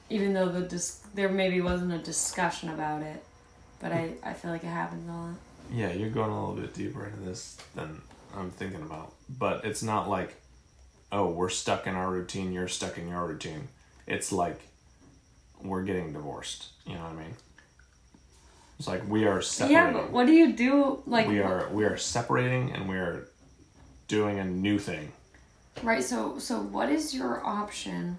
Even though there maybe wasn't a discussion about it, but I feel like it happens a lot. Yeah, you're going a little bit deeper into this than I'm thinking about. But it's not like, oh, we're stuck in our routine, you're stuck in your routine. It's like, we're getting divorced. You know what I mean? It's like we are separating. Yeah, but what do you do? Like we are separating and we are doing a new thing. Right. So what is your option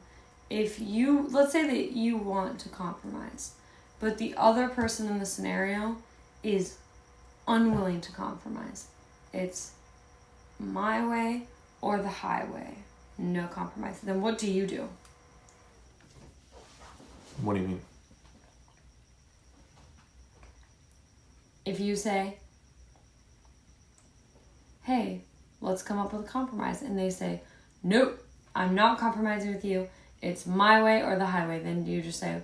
if let's say that you want to compromise, but the other person in the scenario is unwilling to compromise? It's my way or the highway. No compromise. Then what do you do? What do you mean? If you say, hey, let's come up with a compromise, and they say, nope, I'm not compromising with you, it's my way or the highway, then you just say,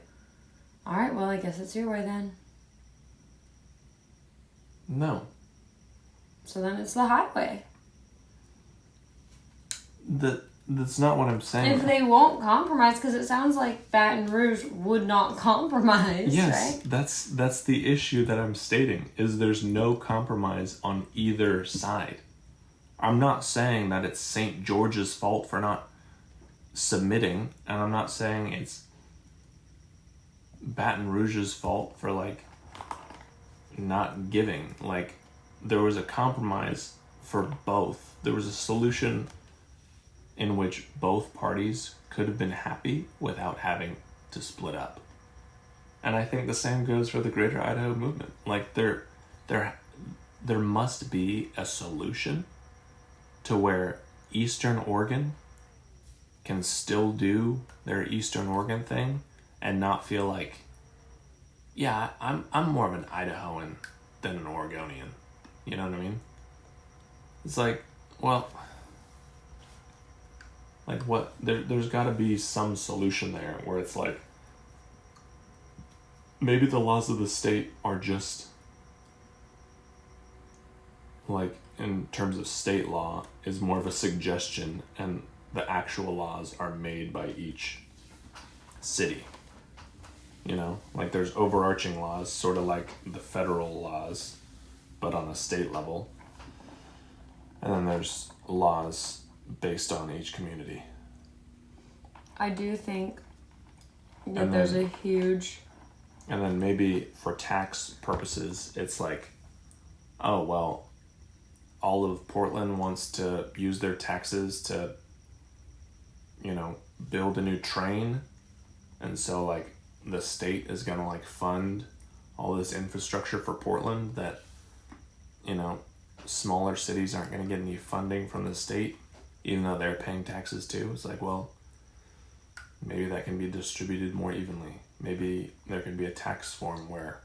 all right, well, I guess it's your way then. No. So then it's the highway. That's not what I'm saying. If they won't compromise, because it sounds like Baton Rouge would not compromise, yes, right? that's the issue that I'm stating, is there's no compromise on either side. I'm not saying that it's St. George's fault for not submitting, and I'm not saying it's Baton Rouge's fault for, like, not giving. Like, there was a compromise for both. There was a solution in which both parties could have been happy without having to split up. And I think the same goes for the Greater Idaho Movement. Like, there must be a solution to where Eastern Oregon can still do their Eastern Oregon thing and not feel like, yeah, I'm more of an Idahoan than an Oregonian. You know what I mean? It's like, well, like what? There's got to be some solution there where it's like, maybe the laws of the state are just, like, in terms of state law, is more of a suggestion, and the actual laws are made by each city. You know, like there's overarching laws, sort of like the federal laws, but on a state level. And then there's laws based on each community. I do think that there's a huge... And then maybe for tax purposes, it's like, oh, well, all of Portland wants to use their taxes to, you know, build a new train. And so, like, the state is going to, like, fund all this infrastructure for Portland that, you know, smaller cities aren't going to get any funding from the state, even though they're paying taxes too. It's like, well, maybe that can be distributed more evenly. Maybe there could be a tax form where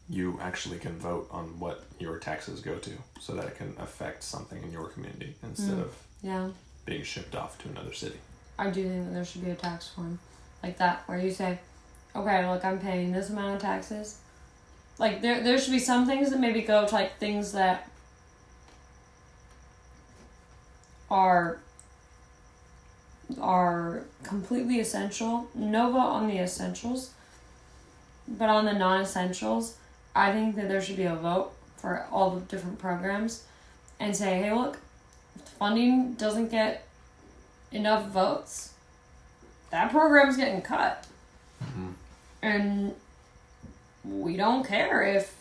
you actually can vote on what your taxes go to, so that it can affect something in your community instead of being shipped off to another city. I do think that there should be a tax form like that, where you say, okay, look, I'm paying this amount of taxes. Like, there should be some things that maybe go to, like, things that are completely essential. No vote on the essentials, but on the non-essentials, I think that there should be a vote for all the different programs and say, hey, look, if the funding doesn't get enough votes, that program's getting cut. Mm-hmm. And we don't care if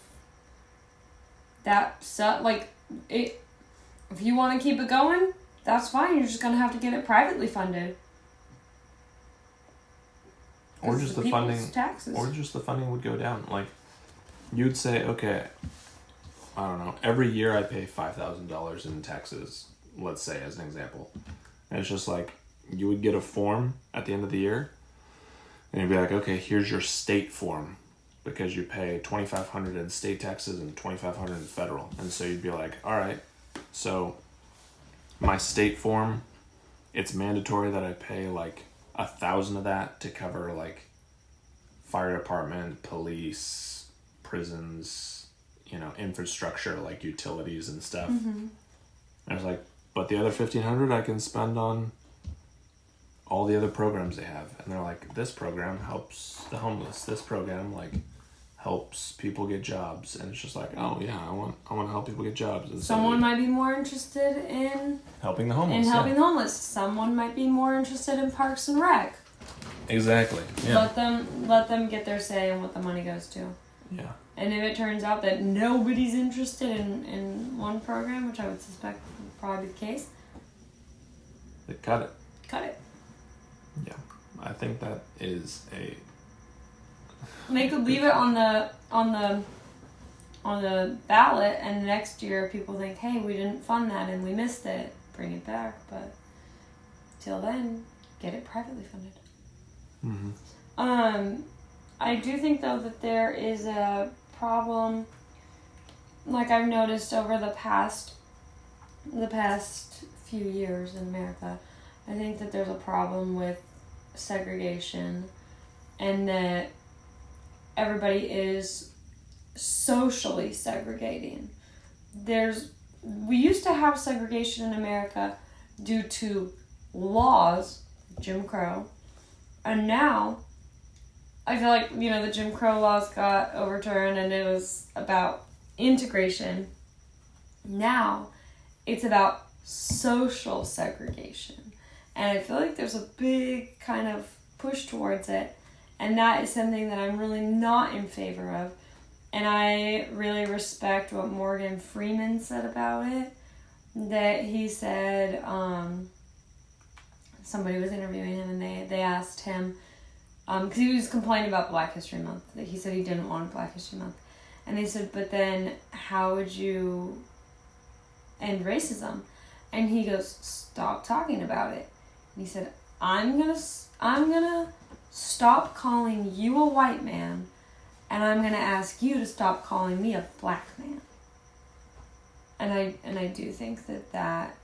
if you want to keep it going, that's fine. You're just going to have to get it privately funded. Or just the funding, taxes. Or just the funding would go down. Like, you'd say, okay, I don't know, every year I pay $5,000 in taxes, let's say, as an example. And it's just like, you would get a form at the end of the year, and you'd be like, okay, here's your state form, because you pay $2,500 in state taxes and $2,500 in federal. And so you'd be like, all right, so my state form, it's mandatory that I pay like 1,000 of that to cover like fire department, police, prisons, you know, infrastructure like utilities and stuff. Mm-hmm. And I was like, but the other 1,500 I can spend on all the other programs they have. And they're like, this program helps the homeless. This program like helps people get jobs. And it's just like, oh yeah, I want to help people get jobs. And someone might be more interested in helping the homeless. The homeless. Someone might be more interested in Parks and Rec. Exactly. Yeah. Let them get their say in what the money goes to. Yeah. And if it turns out that nobody's interested in one program, which I would suspect would probably be the case, they cut it. Cut it. Yeah. I think that is a... They could leave it on the ballot, and next year people think, hey, we didn't fund that and we missed it. Bring it back, but till then, get it privately funded. Mm-hmm. I do think though that there is a problem, like I've noticed over the past few years in America. I think that there's a problem with segregation, and that everybody is socially segregating. We used to have segregation in America due to laws, Jim Crow, and now I feel like, you know, the Jim Crow laws got overturned and it was about integration. Now it's about social segregation. And I feel like there's a big kind of push towards it. And that is something that I'm really not in favor of. And I really respect what Morgan Freeman said about it. That he said, somebody was interviewing him and they asked him, because he was complaining about Black History Month. He said he didn't want Black History Month. And they said, but then how would you end racism? And he goes, stop talking about it. And he said, I'm gonna stop calling you a white man, and I'm gonna ask you to stop calling me a black man. I do think that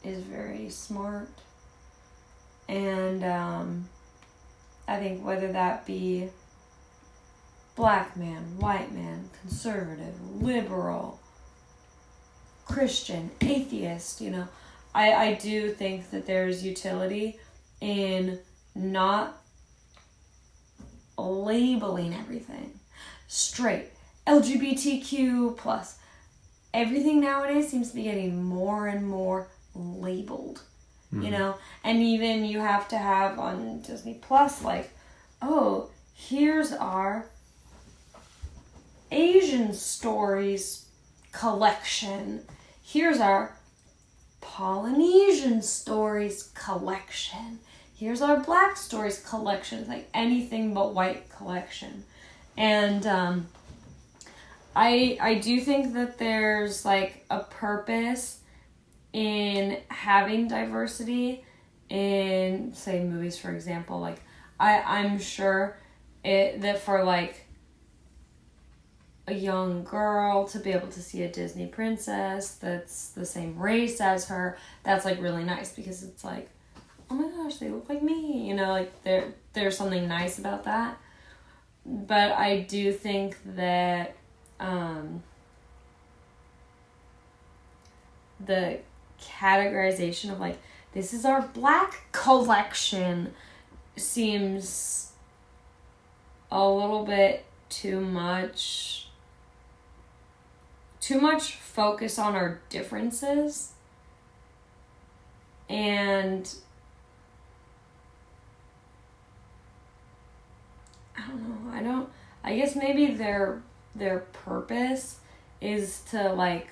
is very smart. And I think whether that be black man, white man, conservative, liberal, Christian, atheist, I do think that there's utility in not labeling everything. Straight, LGBTQ plus. Everything nowadays seems to be getting more and more labeled. And even you have to have on Disney Plus, like, oh, here's our Asian stories collection. Here's our Polynesian stories collection. Here's our Black stories collection. It's like anything but white collection. And I do think that there's like a purpose in having diversity in, say, movies, for example. Like, I'm sure that for like a young girl to be able to see a Disney princess that's the same race as her, that's like really nice, because it's like, oh my gosh, they look like me, like there's something nice about that. But I do think that the categorization of like, this is our Black collection seems a little bit too much focus on our differences. And I guess maybe their purpose is to like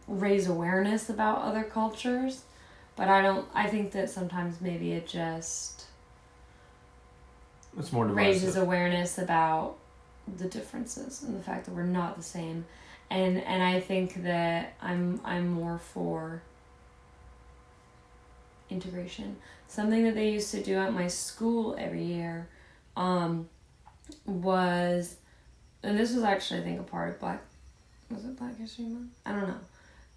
raise awareness about other cultures, but I think that sometimes maybe it's more divisive. Raises awareness about the differences and the fact that we're not the same. And I think that I'm more for integration. Something that they used to do at my school every year was, and this was actually I think a part of Black History Month? I don't know.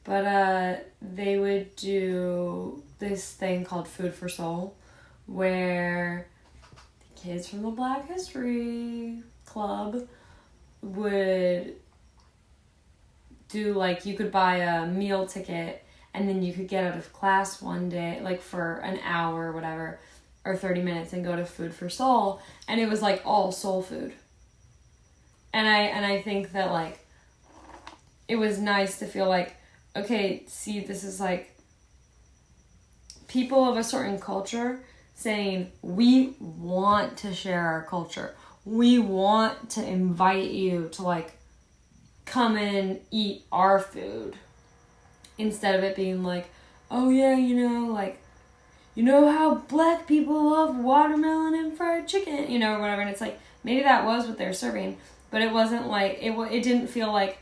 But they would do this thing called Food for Soul, where the kids from the Black History Club would do, like, you could buy a meal ticket and then you could get out of class one day, like for an hour or whatever, or 30 minutes, and go to Food for Soul, and it was like all soul food. And I think that, like, it was nice to feel like, okay, see, this is like people of a certain culture saying, we want to share our culture. We want to invite you to, like, come and eat our food. Instead of it being like, oh yeah, like, how Black people love watermelon and fried chicken, or whatever. And it's like, maybe that was what they're serving, but it wasn't like, it didn't feel like,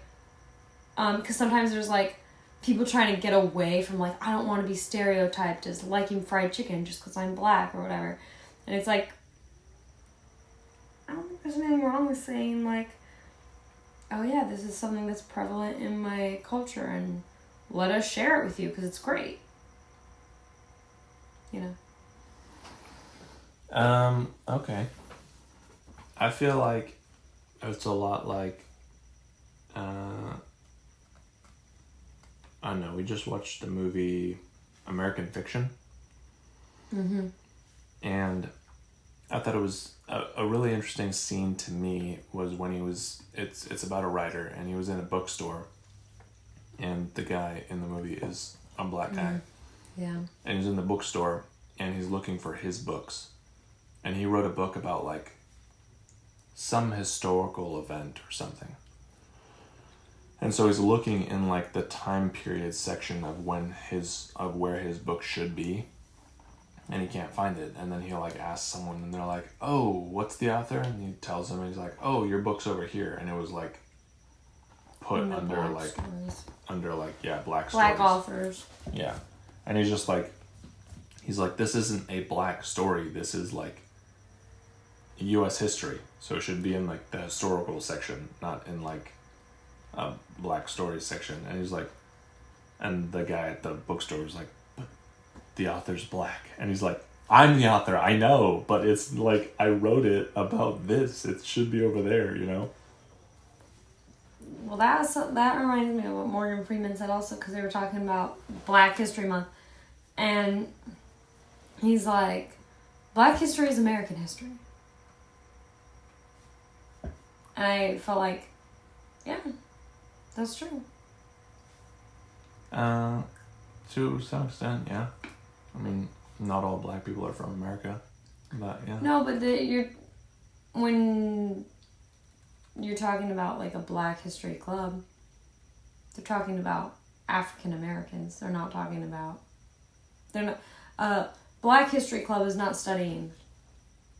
because sometimes there's like people trying to get away from, like, I don't want to be stereotyped as liking fried chicken just because I'm Black or whatever. And it's like, I don't think there's anything wrong with saying, like, oh yeah, this is something that's prevalent in my culture, and let us share it with you because it's great. Okay. I feel like it's a lot like, I don't know, we just watched the movie American Fiction. Mm-hmm. And I thought it was a really interesting scene to me was when it's about a writer, and he was in a bookstore, and the guy in the movie is a Black guy. Yeah. And he's in the bookstore, and he's looking for his books. And he wrote a book about, like, some historical event or something. And so he's looking in, like, the time period section of where his book should be, and he can't find it. And then he'll, like, ask someone, and they're like, oh, what's the author? And he tells them, and he's like, oh, your book's over here. And it was, like, put under Black stories. Black authors. Yeah. And he's like, this isn't a Black story. This is, like, U.S. history, so it should be in like the historical section, not in like a Black Stories section. And he's like, and the guy at the bookstore was like, but the author's Black, and he's like, I'm the author, I know, but it's like I wrote it about this. It should be over there, you know. Well, that reminds me of what Morgan Freeman said also, because they were talking about Black History Month, and he's like, Black history is American history. And I felt like, yeah, that's true. To some extent, yeah. I mean, not all Black people are from America, but yeah. No, but when you're talking about like a Black History Club, they're talking about African Americans. They're not talking about. They're not. Black History Club is not studying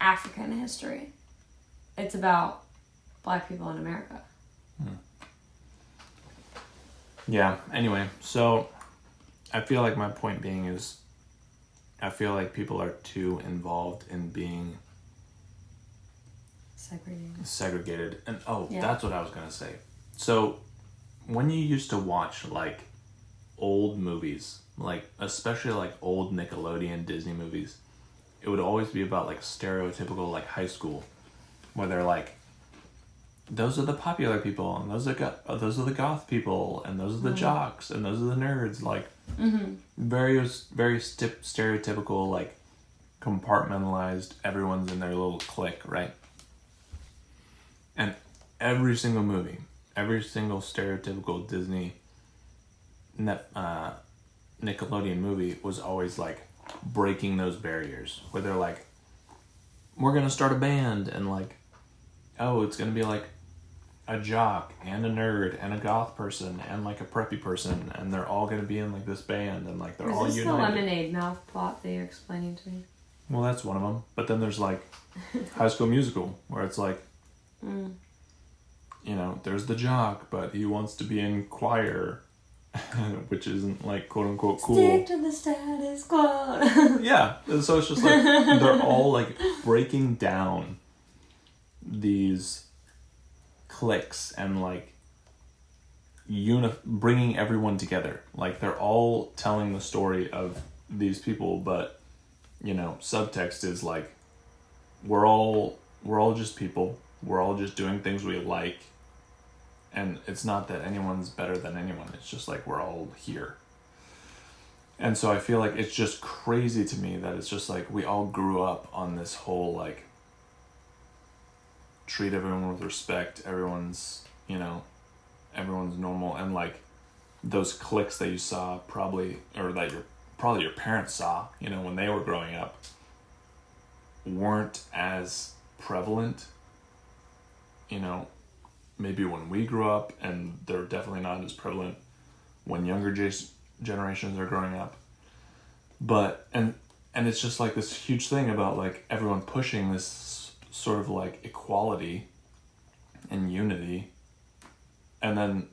African history. It's about Black people in America. Yeah, anyway, so I feel like my point being is I feel like people are too involved in being segregated. And that's what I was going to say. So when you used to watch like old movies, like especially like old Nickelodeon Disney movies, it would always be about like stereotypical like high school, where they're like, those are the popular people, and those are the goth people, and those are the jocks, and those are the nerds. Like, very stereotypical, like compartmentalized. Everyone's in their little clique, right? And every single movie, every single stereotypical Disney, Nickelodeon movie was always like breaking those barriers, where they're like, we're gonna start a band, and like, oh, it's gonna be like a jock and a nerd and a goth person and like a preppy person, and they're all gonna be in like this band, and like they're all united. Is this the Lemonade Mouth plot that you're explaining to me? Well, that's one of them. But then there's like High School Musical, where it's like, you know, there's the jock, but he wants to be in choir, which isn't like quote unquote cool. Stick to the status quo. Yeah, so it's just like they're all like breaking down these cliques and like bringing everyone together. Like they're all telling the story of these people, but you know, subtext is like we're all just people. We're all just doing things we like, and it's not that anyone's better than anyone. It's just like we're all here. And so I feel like it's just crazy to me that it's just like we all grew up on this whole like treat everyone with respect, everyone's normal, and like those cliques that you saw probably your parents saw, you know, when they were growing up, weren't as prevalent, you know, maybe when we grew up, and they're definitely not as prevalent when younger generations are growing up. But and it's just like this huge thing about like everyone pushing this sort of like equality and unity, and then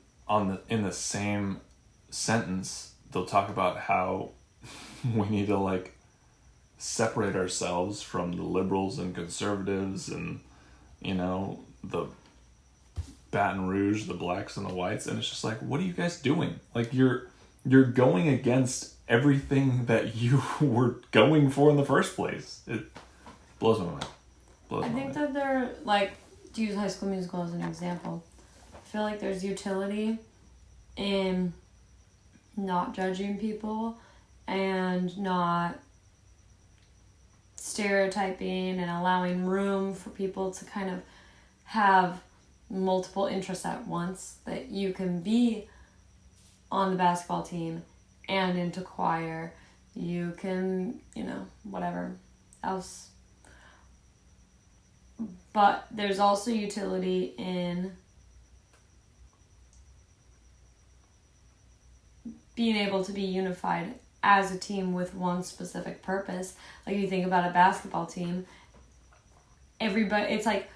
in the same sentence they'll talk about how we need to like separate ourselves from the liberals and conservatives and, you know, the Baton Rouge, the blacks and the whites, and it's just like, what are you guys doing? Like you're going against everything that you were going for in the first place. It blows my mind. I think that they're, like, to use High School Musical as an example, I feel like there's utility in not judging people and not stereotyping and allowing room for people to kind of have multiple interests at once, that you can be on the basketball team and into choir. You can, you know, whatever else. But there's also utility in being able to be unified as a team with one specific purpose. Like you think about a basketball team, it's like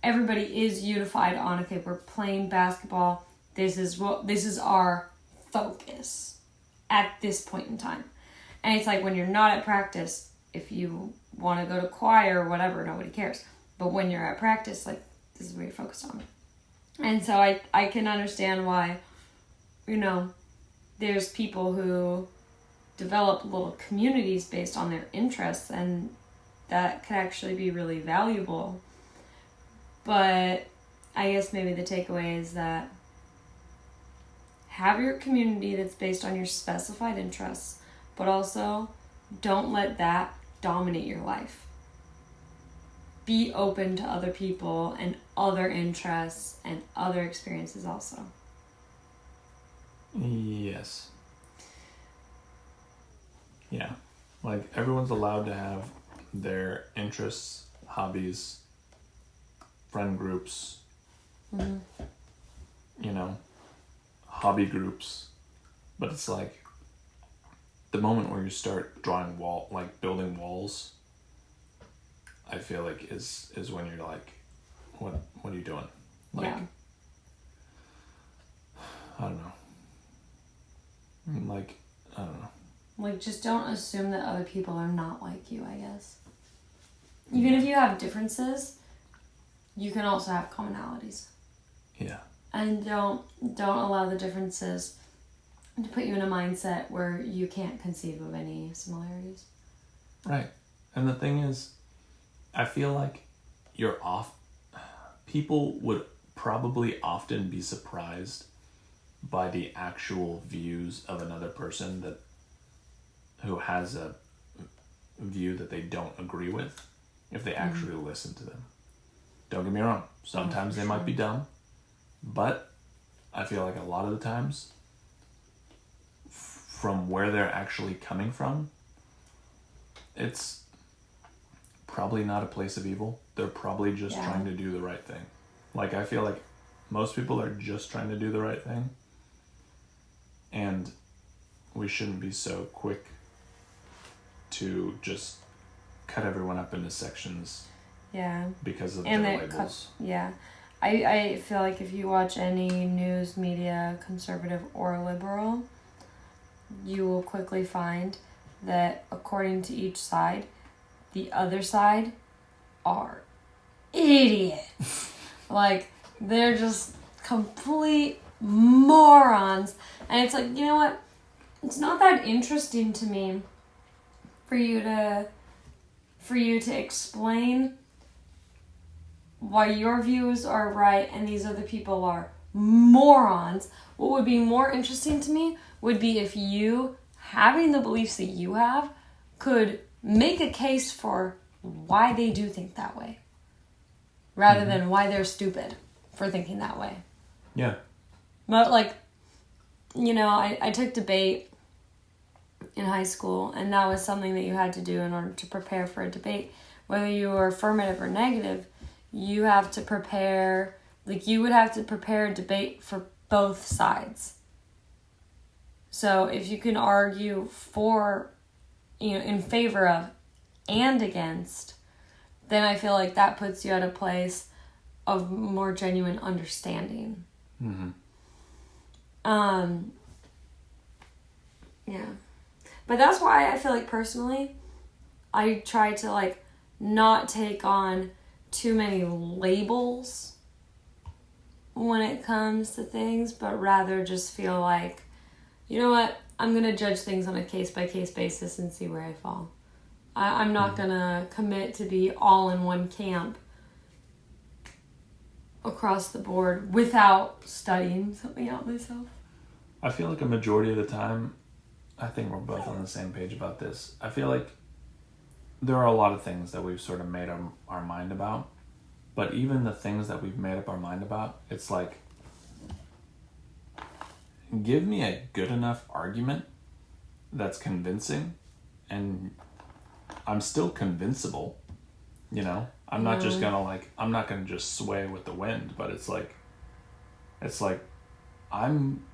everybody is unified on, okay, we're playing basketball. This is our focus at this point in time. And it's like when you're not at practice, if you want to go to choir or whatever, nobody cares. But when you're at practice, like, this is what you're focused on. And so I can understand why, you know, there's people who develop little communities based on their interests, and that could actually be really valuable. But I guess maybe the takeaway is that have your community that's based on your specified interests, but also don't let that dominate your life. Be open to other people and other interests and other experiences also. Yes. Yeah. Like, everyone's allowed to have their interests, hobbies, friend groups, you know, hobby groups. But it's like, the moment where you start drawing building walls, I feel like is when you're like, what are you doing? Like, yeah. I don't know. Like, I don't know. Like, just don't assume that other people are not like you, I guess. Even if you have differences, you can also have commonalities. Yeah. And don't allow the differences to put you in a mindset where you can't conceive of any similarities. Right. And the thing is, I feel like people would probably often be surprised by the actual views of another person who has a view that they don't agree with, if they actually listen to them. Don't get me wrong. Sometimes they might be dumb, but I feel like a lot of the times, from where they're actually coming from, it's probably not a place of evil. They're probably just trying to do the right thing. Like, I feel like most people are just trying to do the right thing, and we shouldn't be so quick to just cut everyone up into sections. Yeah. Because of their labels. I feel like if you watch any news media, conservative or liberal, you will quickly find that according to each side, the other side are idiots. Like, they're just complete morons. And it's like, you know what? It's not that interesting to me for you to explain why your views are right and these other people are morons. What would be more interesting to me would be if you, having the beliefs that you have, could make a case for why they do think that way, rather than why they're stupid for thinking that way. Yeah. But, like, you know, I took debate in high school, and that was something that you had to do in order to prepare for a debate. Whether you were affirmative or negative, you have to prepare, like, you would have to prepare a debate for both sides. So if you can argue for, you know, in favor of and against, then I feel like that puts you at a place of more genuine understanding. Yeah. But that's why I feel like personally, I try to, like, not take on too many labels when it comes to things, but rather just feel like, you know what, I'm going to judge things on a case-by-case basis and see where I fall. I'm not going to commit to be all in one camp across the board without studying something out myself. I feel like a majority of the time, I think we're both on the same page about this. I feel like there are a lot of things that we've sort of made our mind about, but even the things that we've made up our mind about, it's like, give me a good enough argument that's convincing, and I'm still convincible, you know? I'm not just gonna, I'm not gonna just sway with the wind, but it's like, I'm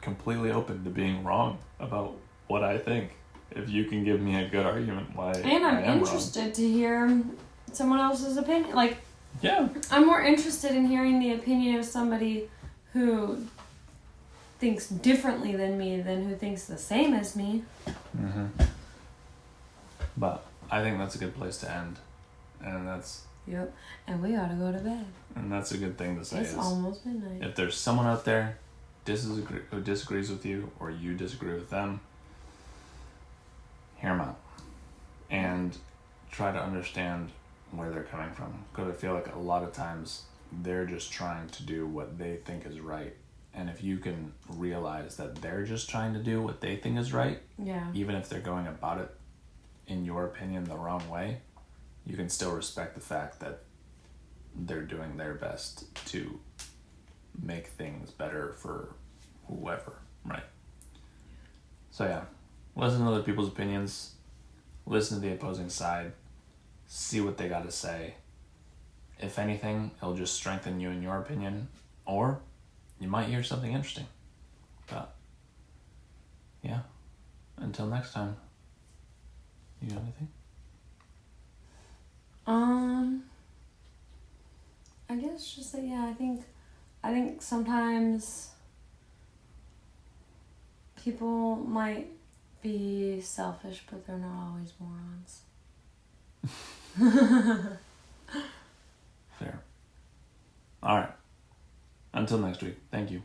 completely open to being wrong about what I think, if you can give me a good argument why and I'm interested wrong. To hear someone else's opinion. Like, yeah, I'm more interested in hearing the opinion of somebody who thinks differently than me than who thinks the same as me. But I think that's a good place to end, and that's Yep. And we gotta go to bed. And that's a good thing to say. It's almost midnight. If there's someone out there who disagrees with you, or you disagree with them, hear them out. And try to understand where they're coming from. Because I feel like a lot of times they're just trying to do what they think is right. And if you can realize that they're just trying to do what they think is right, yeah, even if they're going about it, in your opinion, the wrong way, you can still respect the fact that they're doing their best to make things better for whoever, right? So yeah, listen to other people's opinions, listen to the opposing side, see what they got to say. If anything, it'll just strengthen you in your opinion, or you might hear something interesting. But yeah, until next time, you got anything? I guess just that, yeah, I think sometimes people might be selfish, but they're not always morons. Fair. All right. Until next week. Thank you.